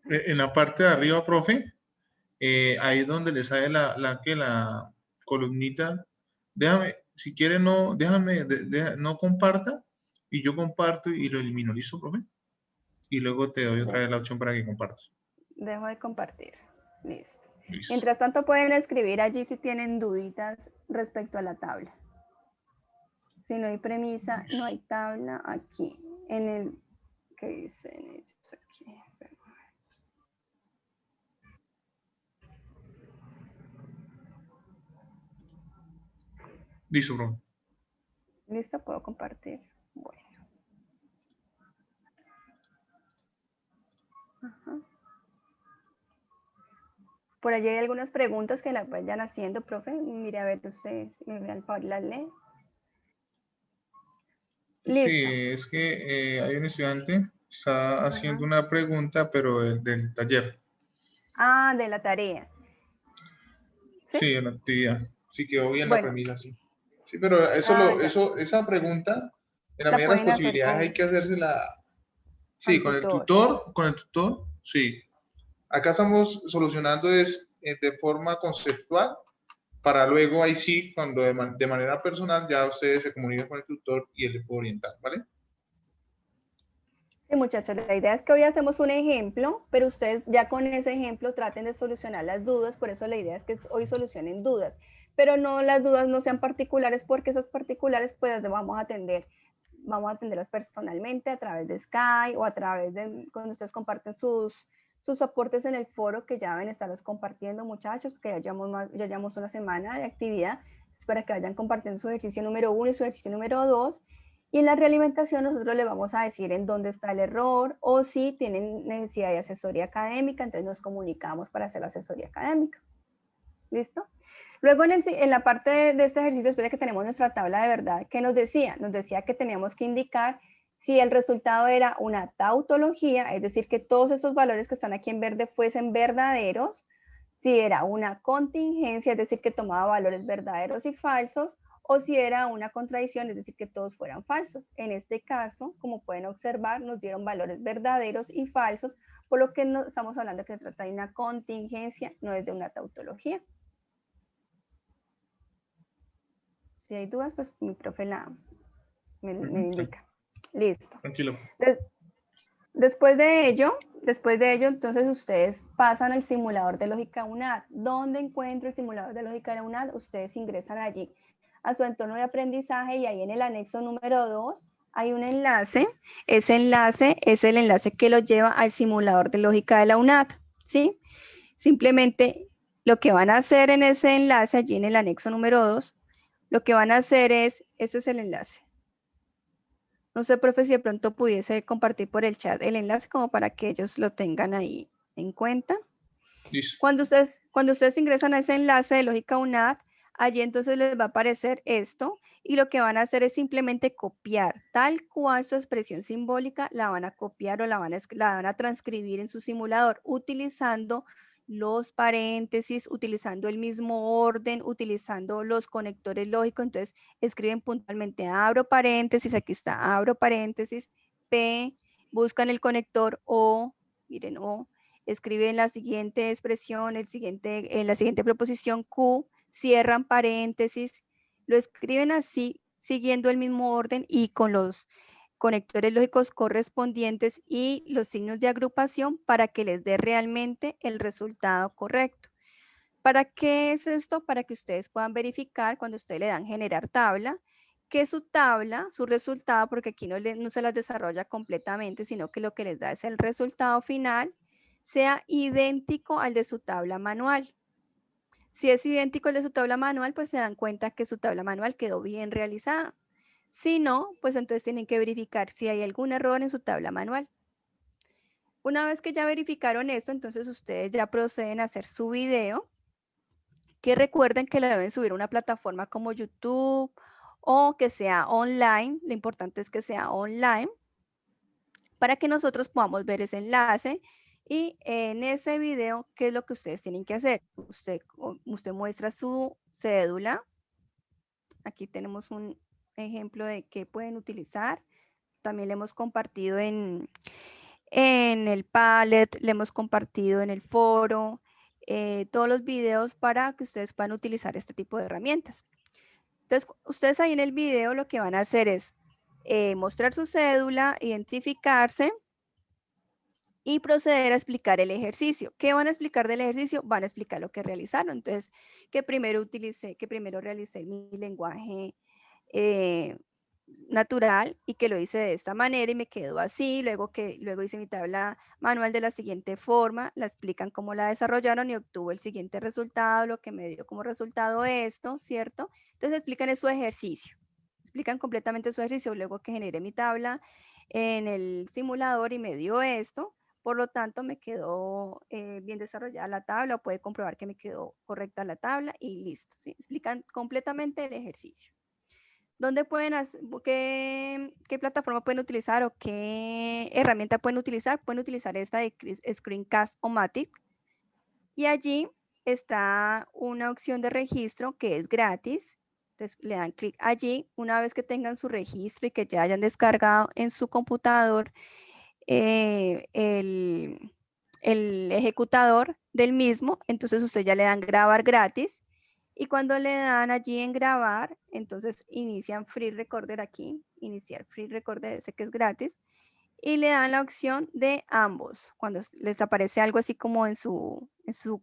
En la parte de arriba, profe, ahí es donde le sale la columnita. Déjame, si quiere, no comparta y yo comparto y lo elimino. ¿Listo, profe? Y luego te doy otra vez la opción para que compartas. Dejo de compartir. Listo. Listo. Mientras tanto pueden escribir allí si tienen duditas respecto a la tabla. Si no hay premisa, no hay tabla aquí. En el, ¿qué dicen ellos aquí? Espera. Listo, profe. Listo, puedo compartir. Bueno. Ajá. Por allí hay algunas preguntas que las vayan haciendo, profe. Mire, a ver, ustedes me vean por las lee. Listo. Sí, es que hay un estudiante que está haciendo una pregunta, pero del taller. Ah, de la tarea. Sí, en la actividad. Sí, quedó bien la Bueno. premisa, sí. Sí, pero esa pregunta, en la medida de las posibilidades hay que hacérsela. Sí, con el tutor, sí. Acá estamos solucionando de forma conceptual, para luego ahí sí, cuando de manera personal ya ustedes se comunican con el tutor y él les puede orientar, ¿vale? Sí, muchachos, la idea es que hoy hacemos un ejemplo, pero ustedes ya con ese ejemplo traten de solucionar las dudas, por eso la idea es que hoy solucionen dudas, pero no, las dudas no sean particulares, porque esas particulares pues vamos a atenderlas personalmente a través de Skype o a través de cuando ustedes comparten sus aportes en el foro, que ya deben estarlos compartiendo, muchachos, porque ya llevamos una semana de actividad, para que vayan compartiendo su ejercicio número 1 y su ejercicio número 2. Y en la realimentación nosotros le vamos a decir en dónde está el error o si tienen necesidad de asesoría académica, entonces nos comunicamos para hacer la asesoría académica. ¿Listo? Luego en la parte de este ejercicio, después de que tenemos nuestra tabla de verdad, ¿qué nos decía? Nos decía que teníamos que indicar si el resultado era una tautología, es decir, que todos estos valores que están aquí en verde fuesen verdaderos, si era una contingencia, es decir, que tomaba valores verdaderos y falsos, o si era una contradicción, es decir, que todos fueran falsos. En este caso, como pueden observar, nos dieron valores verdaderos y falsos, por lo que estamos hablando que se trata de una contingencia, no es de una tautología. Si hay dudas, pues mi profe me indica. Listo. Tranquilo. Después de ello, entonces ustedes pasan al simulador de lógica UNAD. ¿Dónde encuentro el simulador de lógica de UNAD? Ustedes ingresan allí a su entorno de aprendizaje y ahí en el anexo número 2 hay un enlace. Ese enlace es el enlace que los lleva al simulador de lógica de la UNAD, ¿sí? Simplemente lo que van a hacer en ese enlace, allí en el anexo número 2, lo que van a hacer es, ese es el enlace. No sé, profe, si de pronto pudiese compartir por el chat el enlace como para que ellos lo tengan ahí en cuenta. Listo. Cuando ustedes ingresan a ese enlace de lógica UNAD, Allí entonces les va a aparecer esto y lo que van a hacer es simplemente copiar tal cual su expresión simbólica, la van a copiar o la van a transcribir en su simulador utilizando los paréntesis, utilizando el mismo orden, utilizando los conectores lógicos. Entonces escriben puntualmente, abro paréntesis, aquí está, abro paréntesis, P, buscan el conector O, miren, O, escriben la siguiente expresión, la siguiente proposición Q, cierran paréntesis, lo escriben así, siguiendo el mismo orden y con los conectores lógicos correspondientes y los signos de agrupación para que les dé realmente el resultado correcto. ¿Para qué es esto? Para que ustedes puedan verificar cuando ustedes le dan generar tabla, que su tabla, su resultado, porque aquí no se las desarrolla completamente, sino que lo que les da es el resultado final, sea idéntico al de su tabla manual. Si es idéntico al de su tabla manual, pues se dan cuenta que su tabla manual quedó bien realizada. Si no, pues entonces tienen que verificar si hay algún error en su tabla manual. Una vez que ya verificaron esto, entonces ustedes ya proceden a hacer su video, que recuerden que lo deben subir a una plataforma como YouTube o que sea online. Lo importante es que sea online para que nosotros podamos ver ese enlace. Y en ese video, ¿qué es lo que ustedes tienen que hacer? Usted muestra su cédula. Aquí tenemos un ejemplo de qué pueden utilizar. También le hemos compartido en el Padlet, le hemos compartido en el foro, todos los videos para que ustedes puedan utilizar este tipo de herramientas. Entonces, ustedes ahí en el video lo que van a hacer es mostrar su cédula, identificarse y proceder a explicar el ejercicio. ¿Qué van a explicar del ejercicio? Van a explicar lo que realizaron. Entonces, que primero realicé mi lenguaje natural y que lo hice de esta manera y me quedó así, luego hice mi tabla manual de la siguiente forma, la explican cómo la desarrollaron y obtuvo el siguiente resultado, lo que me dio como resultado esto, ¿cierto? Entonces explican su ejercicio, explican completamente su ejercicio, luego que generé mi tabla en el simulador y me dio esto, por lo tanto me quedó bien desarrollada la tabla, o puede comprobar que me quedó correcta la tabla y listo, ¿sí? Explican completamente el ejercicio. ¿Dónde pueden hacer, qué plataforma pueden utilizar o qué herramienta pueden utilizar? Pueden utilizar esta de Screencast-O-Matic y allí está una opción de registro que es gratis. Entonces le dan clic allí. Una vez que tengan su registro y que ya hayan descargado en su computador el ejecutador del mismo, entonces ustedes ya le dan grabar gratis. Y cuando le dan allí en grabar, entonces inician Free Recorder aquí, iniciar Free Recorder, ese que es gratis, y le dan la opción de ambos. Cuando les aparece algo así como en su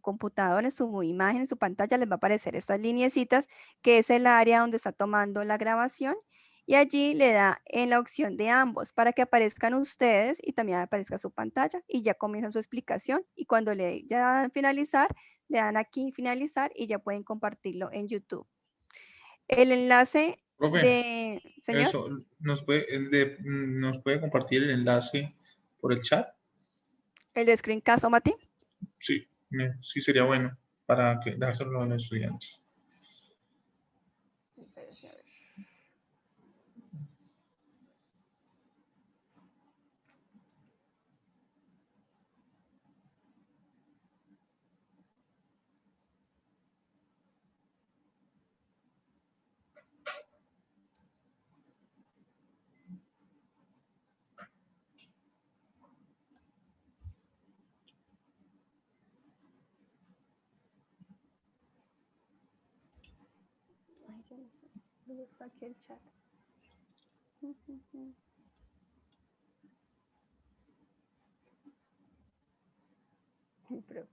computador, en su imagen, en su pantalla, les va a aparecer estas lineecitas, que es el área donde está tomando la grabación, y allí le da en la opción de ambos para que aparezcan ustedes y también aparezca su pantalla, y ya comienzan su explicación, y cuando ya dan finalizar, le dan aquí finalizar y ya pueden compartirlo en YouTube. El enlace Profe, de, señor, eso, ¿nos puede compartir el enlace por el chat? el de Screencast, Mati. Sí, sí sería bueno para dárselo a los estudiantes. Ay, yo no sé. ¿Dónde está aquí el chat? Profe.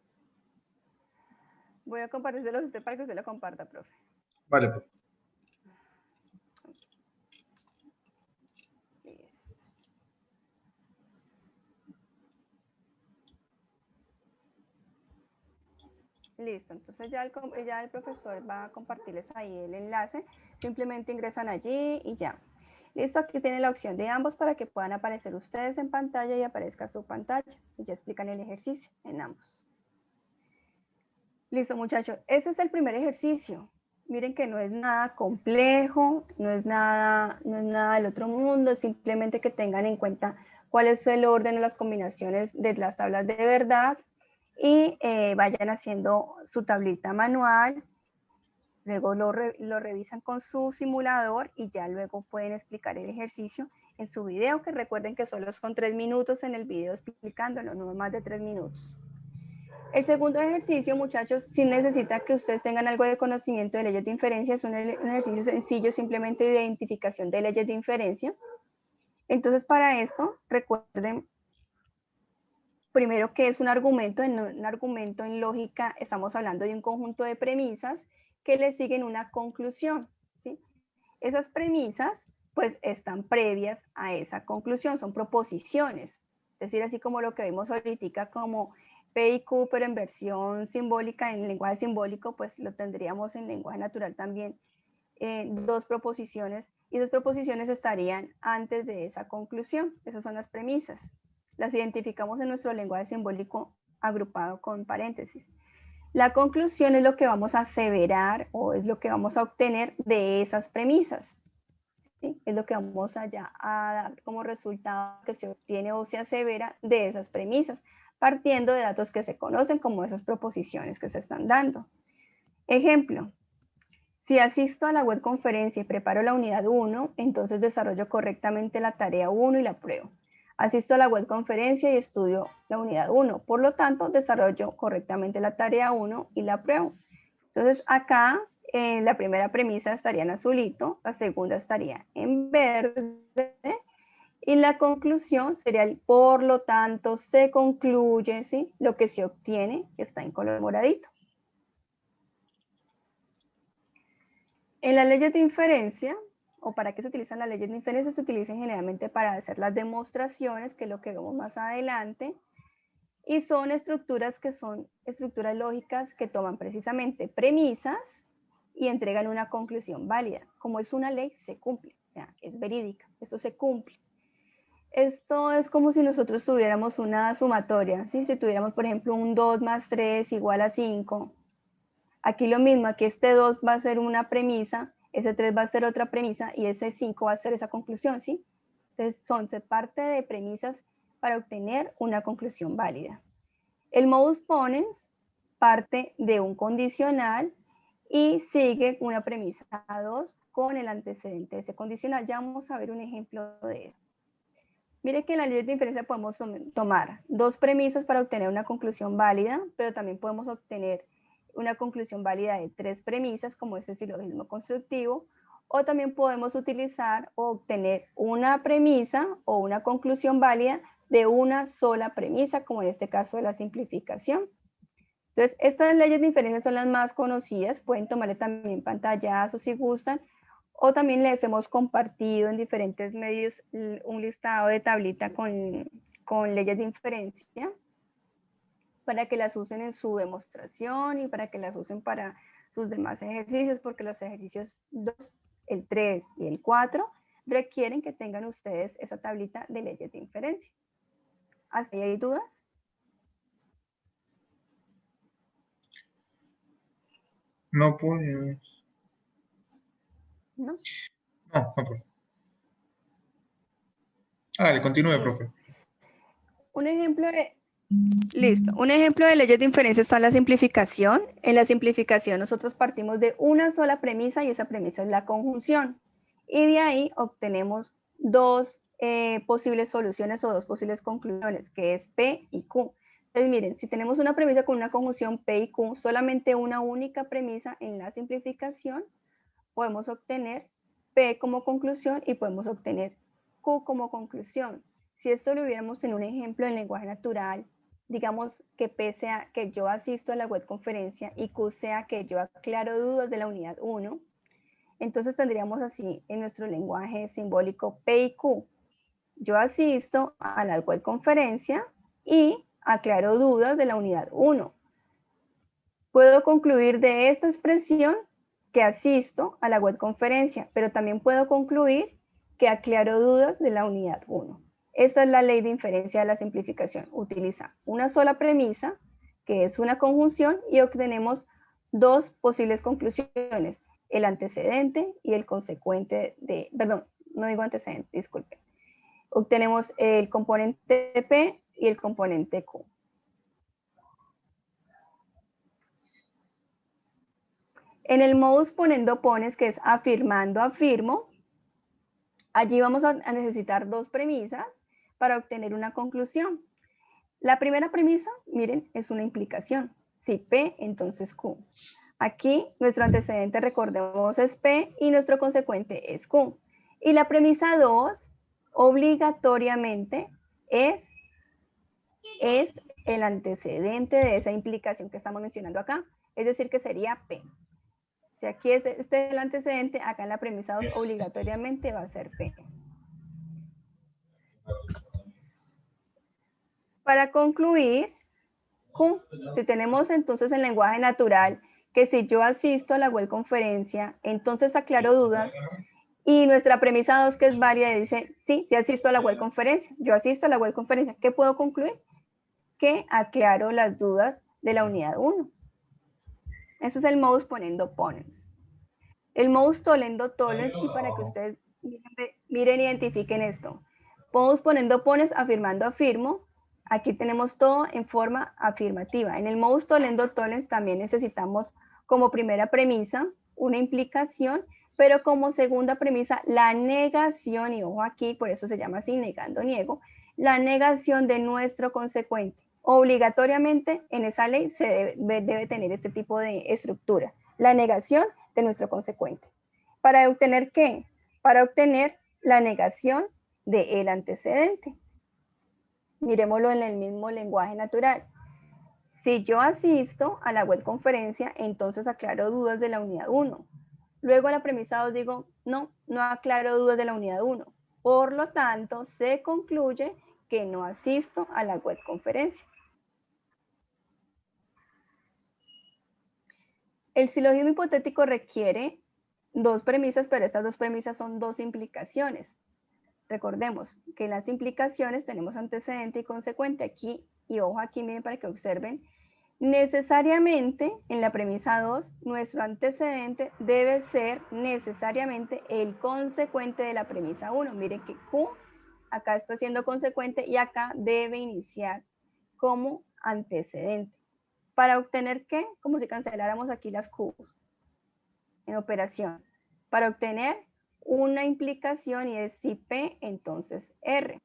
Voy a compartírselo a usted para que usted lo comparta, profe. Vale, profe. Listo. Listo, entonces ya el profesor va a compartirles ahí el enlace. Simplemente ingresan allí y ya. Listo, aquí tienen la opción de ambos para que puedan aparecer ustedes en pantalla y aparezca su pantalla. Y ya explican el ejercicio en ambos. Listo, muchachos. Ese es el primer ejercicio. Miren que no es nada complejo, no es nada del otro mundo, es simplemente que tengan en cuenta cuál es el orden o las combinaciones de las tablas de verdad y vayan haciendo su tablita manual. Luego lo revisan con su simulador y ya luego pueden explicar el ejercicio en su video, que recuerden que solo son 3 minutos en el video explicándolo, no más de 3 minutos. El segundo ejercicio, muchachos, sí necesita que ustedes tengan algo de conocimiento de leyes de inferencia. Es un ejercicio sencillo, simplemente de identificación de leyes de inferencia. Entonces, para esto, recuerden primero que es un argumento. En un argumento en lógica estamos hablando de un conjunto de premisas que le siguen una conclusión, ¿sí? Esas premisas, pues, están previas a esa conclusión, son proposiciones. Es decir, así como lo que vimos ahorita como P y Q, pero en versión simbólica, en lenguaje simbólico, pues lo tendríamos en lenguaje natural también, dos proposiciones, y esas proposiciones estarían antes de esa conclusión. Esas son las premisas. Las identificamos en nuestro lenguaje simbólico agrupado con paréntesis. La conclusión es lo que vamos a aseverar o es lo que vamos a obtener de esas premisas, ¿sí? Es lo que vamos a dar como resultado que se obtiene o se asevera de esas premisas, partiendo de datos que se conocen como esas proposiciones que se están dando. Ejemplo, si asisto a la web conferencia y preparo la unidad 1, entonces desarrollo correctamente la tarea 1 y la pruebo. Asisto a la web conferencia y estudio la unidad 1. Por lo tanto, desarrollo correctamente la tarea 1 y la pruebo. Entonces, acá la primera premisa estaría en azulito, la segunda estaría en verde, y la conclusión sería el por lo tanto se concluye, ¿sí? Lo que se obtiene está en color moradito. En las leyes de inferencia, o para qué se utilizan las leyes de inferencia, se utilizan generalmente para hacer las demostraciones, que es lo que vemos más adelante, y son estructuras que son estructuras lógicas que toman precisamente premisas y entregan una conclusión válida. Como es una ley, se cumple, o sea, es verídica, esto se cumple. Esto es como si nosotros tuviéramos una sumatoria, ¿sí? Si tuviéramos, por ejemplo, un 2 más 3 igual a 5, aquí lo mismo, aquí este 2 va a ser una premisa, ese 3 va a ser otra premisa y ese 5 va a ser esa conclusión, ¿sí? Entonces, se parte de premisas para obtener una conclusión válida. El modus ponens parte de un condicional y sigue una premisa 2 con el antecedente de ese condicional. Ya vamos a ver un ejemplo de eso. Mire que en la ley de inferencia podemos tomar dos premisas para obtener una conclusión válida, pero también podemos obtener una conclusión válida de 3 premisas, como ese silogismo constructivo, o también podemos utilizar o obtener una premisa o una conclusión válida de una sola premisa, como en este caso de la simplificación. Entonces, estas leyes de inferencia son las más conocidas, pueden tomarle también pantallazos si gustan, o también les hemos compartido en diferentes medios un listado de tablita con leyes de inferencia, para que las usen en su demostración y para que las usen para sus demás ejercicios, porque los ejercicios 2, el 3 y el 4 requieren que tengan ustedes esa tablita de leyes de inferencia. ¿Hasta ahí hay dudas? No puedo. ¿No? No, profe. Dale, continúe, profe. Un ejemplo de... Listo. Un ejemplo de leyes de inferencia está en la simplificación. En la simplificación nosotros partimos de una sola premisa y esa premisa es la conjunción. Y de ahí obtenemos dos posibles soluciones o dos posibles conclusiones, que es P y Q. Entonces miren, si tenemos una premisa con una conjunción P y Q, solamente una única premisa en la simplificación, podemos obtener P como conclusión y podemos obtener Q como conclusión. Si esto lo hubiéramos en un ejemplo en lenguaje natural, digamos que P sea que yo asisto a la web conferencia y Q sea que yo aclaro dudas de la unidad 1, entonces tendríamos así en nuestro lenguaje simbólico P y Q. Yo asisto a la web conferencia y aclaro dudas de la unidad 1. Puedo concluir de esta expresión que asisto a la web conferencia, pero también puedo concluir que aclaro dudas de la unidad 1. Esta es la ley de inferencia de la simplificación. Utiliza una sola premisa, que es una conjunción, y obtenemos dos posibles conclusiones. el antecedente y el consecuente de, perdón, no digo antecedente, disculpen. Obtenemos el componente P y el componente Q. En el modus ponendo pones, que es afirmando afirmo, allí vamos a necesitar dos premisas para obtener una conclusión. La primera premisa, miren, es una implicación. Si P, entonces Q. Aquí nuestro antecedente, recordemos, es P y nuestro consecuente es Q. Y la premisa 2, obligatoriamente, es el antecedente de esa implicación que estamos mencionando acá. Es decir, que sería P. Si aquí es el antecedente, acá en la premisa 2 obligatoriamente va a ser P. Para concluir, Q, si tenemos entonces el lenguaje natural, que si yo asisto a la web conferencia, entonces aclaro dudas, y nuestra premisa 2, que es válida, dice, sí asisto a la web conferencia, yo asisto a la web conferencia. ¿Qué puedo concluir? Que aclaro las dudas de la unidad 1. Ese es el modus ponendo ponens. El modus tollendo tollens, y para que ustedes miren, identifiquen esto. Modus ponendo pones, afirmando afirmo. Aquí tenemos todo en forma afirmativa. En el modus tollendo tollens también necesitamos como primera premisa una implicación, pero como segunda premisa la negación, y ojo aquí, por eso se llama así, negando, niego, la negación de nuestro consecuente. Obligatoriamente en esa ley se debe tener este tipo de estructura. La negación de nuestro consecuente. ¿Para obtener qué? Para obtener la negación del antecedente. Miremoslo en el mismo lenguaje natural. Si yo asisto a la web conferencia, entonces aclaro dudas de la unidad 1. Luego a la premisa 2 digo, no aclaro dudas de la unidad 1. Por lo tanto, se concluye que no asisto a la web conferencia. El silogismo hipotético requiere dos premisas, pero estas dos premisas son dos implicaciones. Recordemos que en las implicaciones tenemos antecedente y consecuente aquí, y ojo aquí, miren para que observen, necesariamente en la premisa 2, nuestro antecedente debe ser necesariamente el consecuente de la premisa 1. Miren que Q acá está siendo consecuente y acá debe iniciar como antecedente. ¿Para obtener qué? Como si canceláramos aquí las Q en operación. Para obtener una implicación, y es si P, entonces R.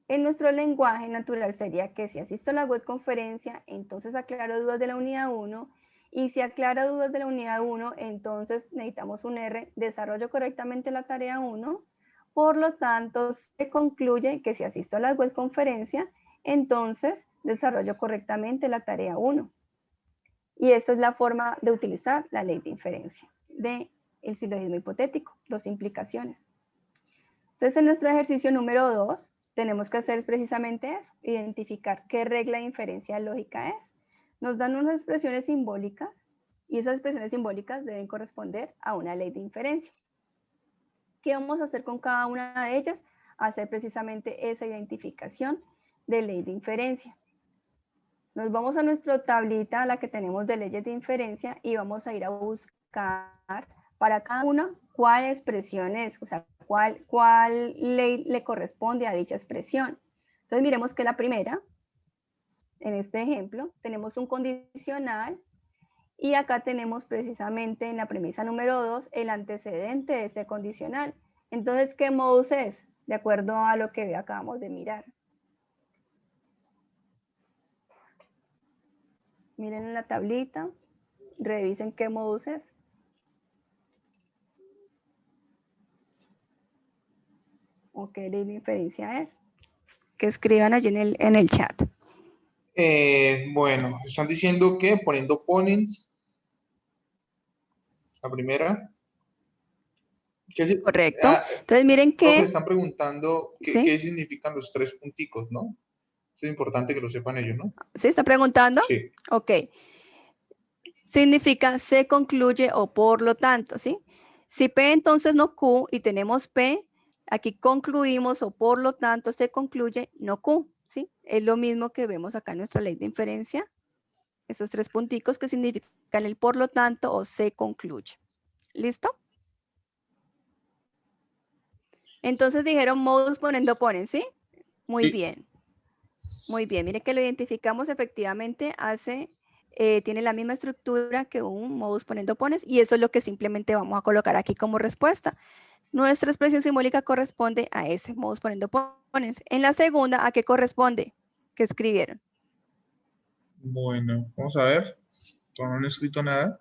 En nuestro lenguaje natural sería que si asisto a la web conferencia, entonces aclaro dudas de la unidad 1, y si aclaro dudas de la unidad 1, entonces necesitamos un R, desarrollo correctamente la tarea 1, por lo tanto se concluye que si asisto a la web conferencia, entonces desarrollo correctamente la tarea 1. Y esta es la forma de utilizar la ley de inferencia del silogismo hipotético, dos implicaciones. Entonces, en nuestro ejercicio número 2, tenemos que hacer precisamente eso, identificar qué regla de inferencia lógica es. Nos dan unas expresiones simbólicas y esas expresiones simbólicas deben corresponder a una ley de inferencia. ¿Qué vamos a hacer con cada una de ellas? Hacer precisamente esa identificación de ley de inferencia. Nos vamos a nuestra tablita, la que tenemos de leyes de inferencia, y vamos a ir a buscar para cada una cuál expresión es, o sea, cuál ley le corresponde a dicha expresión. Entonces miremos que la primera, en este ejemplo, tenemos un condicional y acá tenemos precisamente en la premisa número 2 el antecedente de ese condicional. Entonces, ¿qué modus es? De acuerdo a lo que acabamos de mirar. Miren en la tablita, revisen qué modus es. O qué ley de inferencia es. Que escriban allí en el chat. Bueno, están diciendo que poniendo ponens, la primera. Correcto. Entonces miren que... están preguntando ¿sí? qué significan los tres punticos, ¿no? Es importante que lo sepan ellos, ¿no? ¿Sí está preguntando? Sí. Ok. Significa se concluye o por lo tanto, ¿sí? Si P entonces no Q y tenemos P, aquí concluimos o por lo tanto se concluye no Q, ¿sí? Es lo mismo que vemos acá en nuestra ley de inferencia. Esos tres punticos que significan el por lo tanto o se concluye. ¿Listo? Entonces dijeron modus ponendo ponen, ¿sí? Muy Sí. bien. Muy bien, mire que lo identificamos efectivamente, tiene la misma estructura que un modus ponendo pones y eso es lo que simplemente vamos a colocar aquí como respuesta. Nuestra expresión simbólica corresponde a ese modus ponendo pones. En la segunda, ¿a qué corresponde? ¿Qué escribieron? Bueno, vamos a ver. No han escrito nada.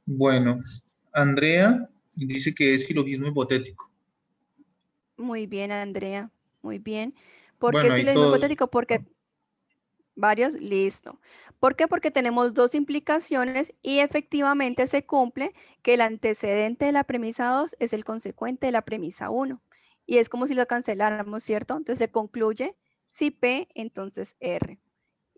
Bueno, Andrea dice que es silogismo hipotético. Muy bien, Andrea. Muy bien. ¿Por qué Bueno, si ahí lo mismo todos. hipotético? Porque varios, listo. ¿Por qué? Porque tenemos dos implicaciones y efectivamente se cumple que el antecedente de la premisa 2 es el consecuente de la premisa 1. Y es como si lo canceláramos, ¿cierto? Entonces se concluye si P, entonces R.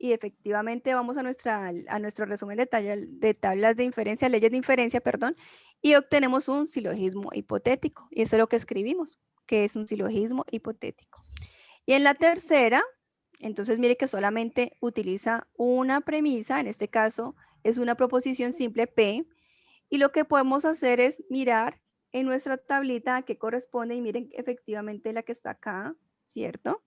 Y efectivamente vamos a nuestro resumen de tablas de inferencia, leyes de inferencia, perdón, y obtenemos un silogismo hipotético. Y eso es lo que escribimos, que es un silogismo hipotético. Y en la tercera, entonces mire que solamente utiliza una premisa, en este caso es una proposición simple P, y lo que podemos hacer es mirar en nuestra tablita a qué corresponde, y miren efectivamente la que está acá, ¿cierto?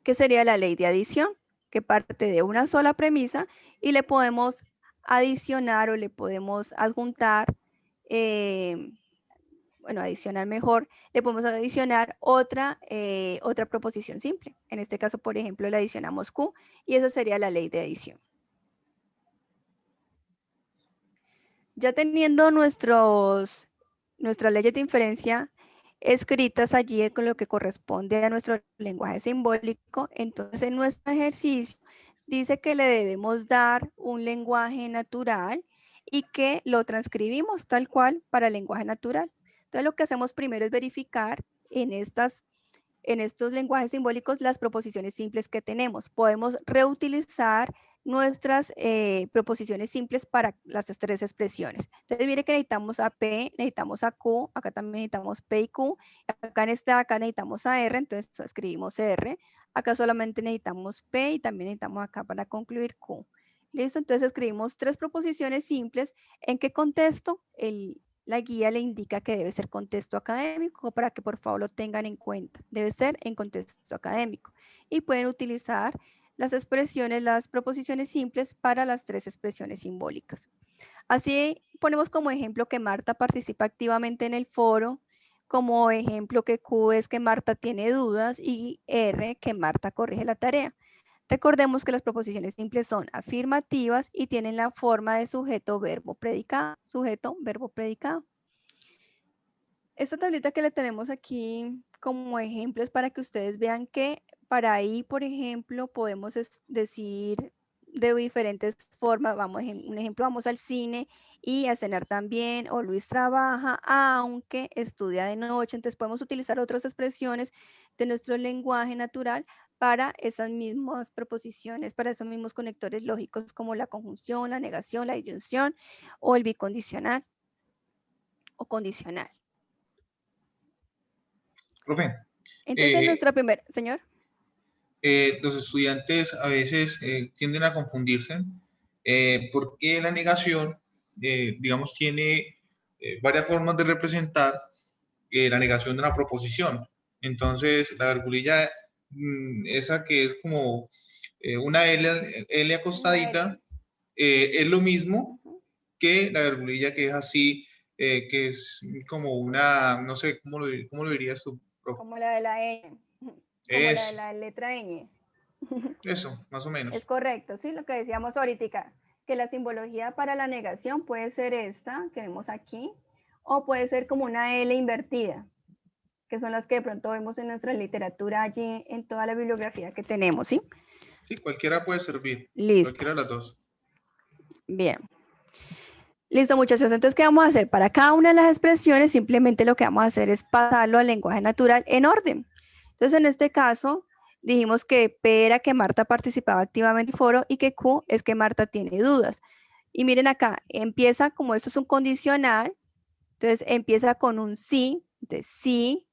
Que sería la ley de adición, que parte de una sola premisa y le podemos adicionar o le podemos adjuntar, bueno, adicionar mejor, le podemos adicionar otra proposición simple. En este caso, por ejemplo, le adicionamos Q y esa sería la ley de adición. Ya teniendo nuestras leyes de inferencia escritas allí con lo que corresponde a nuestro lenguaje simbólico, entonces en nuestro ejercicio dice que le debemos dar un lenguaje natural y que lo transcribimos tal cual para el lenguaje natural. Entonces lo que hacemos primero es verificar en estos lenguajes simbólicos las proposiciones simples que tenemos. Podemos reutilizar nuestras proposiciones simples para las tres expresiones. Entonces, mire que necesitamos a P, necesitamos a Q, acá también necesitamos P y Q, acá necesitamos a R, entonces escribimos R, acá solamente necesitamos P y también necesitamos acá para concluir Q. ¿Listo? Entonces escribimos tres proposiciones simples. ¿En qué contexto? La guía le indica que debe ser contexto académico para que por favor lo tengan en cuenta. Debe ser en contexto académico. Y pueden utilizar las expresiones, las proposiciones simples para las tres expresiones simbólicas. Así ponemos como ejemplo que Marta participa activamente en el foro, como ejemplo que Q es que Marta tiene dudas y R que Marta corrige la tarea. Recordemos que las proposiciones simples son afirmativas y tienen la forma de sujeto, verbo, predicado. Sujeto, verbo, predicado. Esta tablita que le tenemos aquí como ejemplo es para que ustedes vean que para ahí, por ejemplo, podemos decir de diferentes formas. Un ejemplo, vamos al cine y a cenar también, o Luis trabaja, aunque estudia de noche. Entonces podemos utilizar otras expresiones de nuestro lenguaje natural para esas mismas proposiciones, para esos mismos conectores lógicos como la conjunción, la negación, la disyunción o el bicondicional o condicional. Profe, Entonces, nuestro señor. los estudiantes a veces tienden a confundirse porque la negación, digamos, tiene varias formas de representar la negación de una proposición. Entonces, la virgulilla, esa que es como una L acostadita, es lo mismo que la virgulilla que es así, que es como una, no sé, cómo lo dirías tú, profe? Como la de la ñ, como la de Es, la letra ñ. eso, más o menos. Es correcto, sí, lo que decíamos ahorita, que la simbología para la negación puede ser esta que vemos aquí, o puede ser como una L invertida, que son las que de pronto vemos en nuestra literatura allí, en toda la bibliografía que tenemos, ¿sí? Sí, cualquiera puede servir. Listo. Cualquiera de las dos. Bien. Listo, muchachos. Entonces, ¿qué vamos a hacer? Para cada una de las expresiones, simplemente lo que vamos a hacer es pasarlo al lenguaje natural en orden. Entonces, en este caso, dijimos que P era que Marta participaba activamente en el foro y que Q es que Marta tiene dudas. Y miren acá, empieza, como esto es un condicional, entonces empieza con un sí, entonces sí,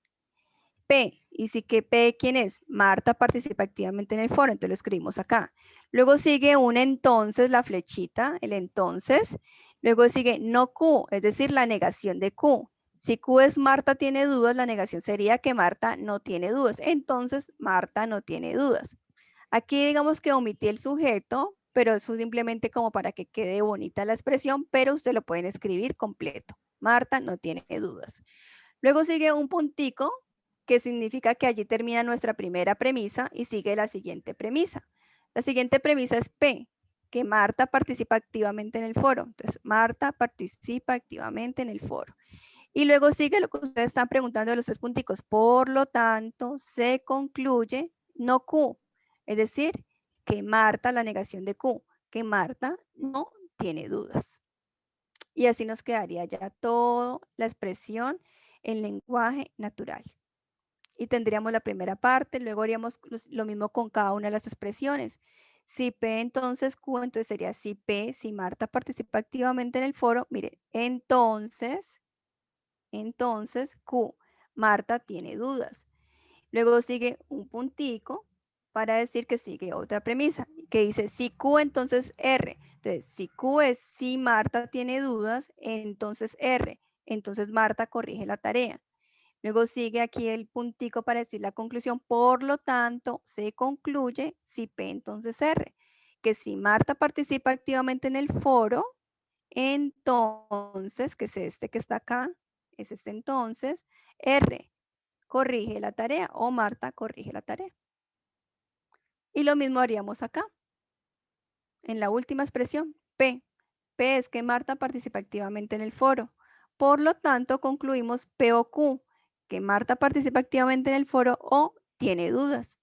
P. Y sí que P, ¿quién es? Marta participa activamente en el foro, entonces lo escribimos acá. Luego sigue un entonces, la flechita, el entonces. Luego sigue no Q, es decir, la negación de Q. Si Q es Marta tiene dudas, la negación sería que Marta no tiene dudas. Entonces, Marta no tiene dudas. Aquí digamos que omití el sujeto, pero eso simplemente como para que quede bonita la expresión, pero usted lo pueden escribir completo. Marta no tiene dudas. Luego sigue un puntico, que significa que allí termina nuestra primera premisa y sigue la siguiente premisa. La siguiente premisa es P, que Marta participa activamente en el foro. Entonces, Marta participa activamente en el foro. Y luego sigue lo que ustedes están preguntando de los 3 punticos. Por lo tanto, se concluye no Q, es decir, que Marta, la negación de Q, que Marta no tiene dudas. Y así nos quedaría ya toda la expresión en lenguaje natural. Y tendríamos la primera parte, luego haríamos lo mismo con cada una de las expresiones. Si P, entonces Q, entonces sería si P, si Marta participa activamente en el foro, mire, entonces Q, Marta tiene dudas. Luego sigue un puntico para decir que sigue otra premisa, que dice si Q, entonces R. Entonces, si Q es si Marta tiene dudas, entonces R. Entonces Marta corrige la tarea. Luego sigue aquí el puntico para decir la conclusión. Por lo tanto, se concluye si P, entonces R. Que si Marta participa activamente en el foro, entonces, que es este que está acá, es este entonces, R corrige la tarea o Marta corrige la tarea. Y lo mismo haríamos acá. En la última expresión, P. P es que Marta participa activamente en el foro. Por lo tanto, concluimos P o Q, que Marta participa activamente en el foro o tiene dudas,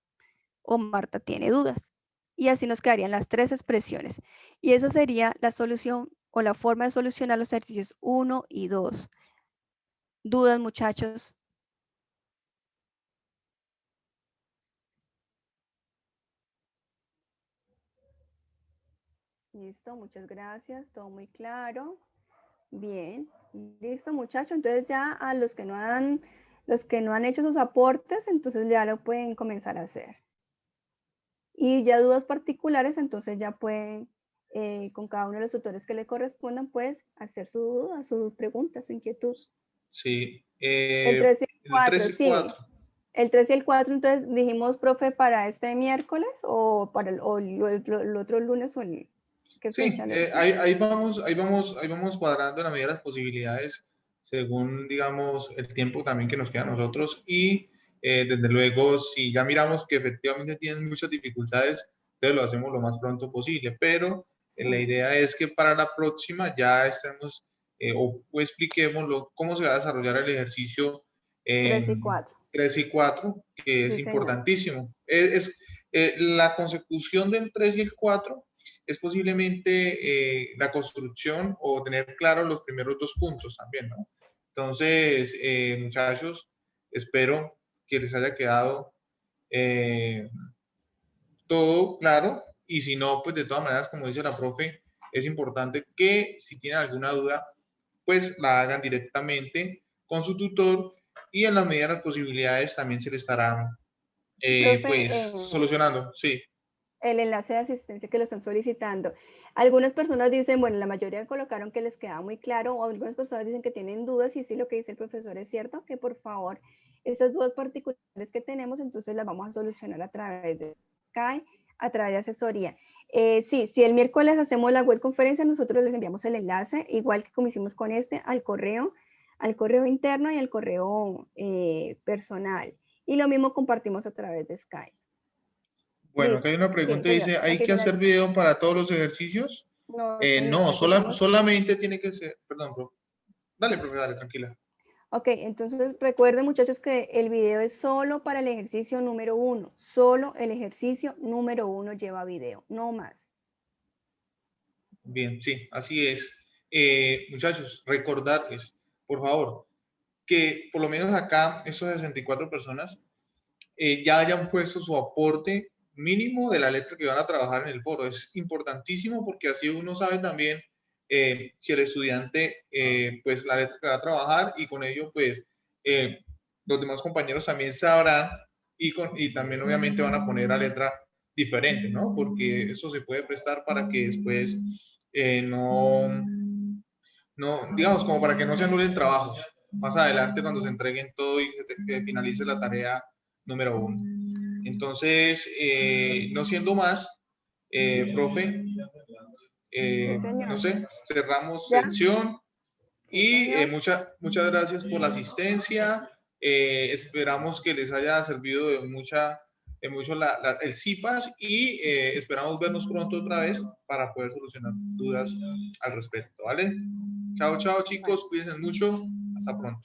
o Marta tiene dudas. Y así nos quedarían las 3 expresiones. Y esa sería la solución o la forma de solucionar los ejercicios 1 y 2. ¿Dudas, muchachos? Listo, muchas gracias, todo muy claro. Bien, listo, muchachos. Entonces ya a los que no han hecho sus aportes, entonces ya lo pueden comenzar a hacer. Y ya dudas particulares, entonces ya pueden, con cada uno de los tutores que le correspondan, pues hacer su duda, su pregunta, su inquietud. Sí. El 3 y el 4, 3 y sí. 4. El 3 y el 4, entonces dijimos, profe, para este miércoles o para el otro lunes o el... ¿Qué Sí, fecha? ahí vamos cuadrando en la medida de las posibilidades, según, digamos, el tiempo también que nos queda a nosotros. Y desde luego, si ya miramos que efectivamente tienen muchas dificultades, entonces lo hacemos lo más pronto posible. Pero Sí. la idea es que para la próxima ya estemos o expliquemos cómo se va a desarrollar el ejercicio 3 y 4. 3 y 4, que es Sí, señor. importantísimo. La consecución del 3 y el 4 es posiblemente la construcción o tener claro los primeros 2 puntos también, ¿no? Entonces, muchachos, espero que les haya quedado todo claro, y si no, pues de todas maneras, como dice la profe, es importante que si tienen alguna duda, pues la hagan directamente con su tutor, y en la medida de las posibilidades también se le estarán Profe, pues solucionando, sí. el enlace de asistencia que lo están solicitando. Algunas personas dicen, bueno, la mayoría colocaron que les queda muy claro, o algunas personas dicen que tienen dudas, y sí, lo que dice el profesor es cierto, que por favor, estas dudas particulares que tenemos, entonces las vamos a solucionar a través de Skype, a través de asesoría. Sí, si el miércoles hacemos la web conferencia, nosotros les enviamos el enlace, igual que como hicimos con este, al correo interno y al correo personal. Y lo mismo compartimos a través de Skype. Bueno, acá Listo. hay una Sí, pregunta, señor. dice, ¿hay Aquí que hacer finaliza. video para todos los ejercicios? No, señor. No, Aquí estamos. solamente tiene que ser, perdón, profe. Dale, profe, dale, tranquila. Ok, entonces recuerden, muchachos, que el video es solo para el ejercicio número 1. Solo el ejercicio número 1 lleva video, no más. Bien, sí, así es. Muchachos, recordarles, por favor, que por lo menos acá, esos 64 personas, ya hayan puesto su aporte mínimo de la letra que van a trabajar en el foro. Es importantísimo porque así uno sabe también si el estudiante, pues la letra que va a trabajar, y con ello, pues, los demás compañeros también sabrán y también obviamente van a poner la letra diferente, ¿no? Porque eso se puede prestar para que después digamos, como para que no se anulen trabajos más adelante cuando se entreguen todo y que finalice la tarea número 1. Entonces, no siendo más, profe, Sí, señor. no sé, cerramos ¿Ya? sección Sí, y señor. muchas gracias por la asistencia. Esperamos que les haya servido de mucho el CIPAS y esperamos vernos pronto otra vez para poder solucionar dudas al respecto, ¿vale? Chao, chao, chicos, cuídense mucho. Hasta pronto.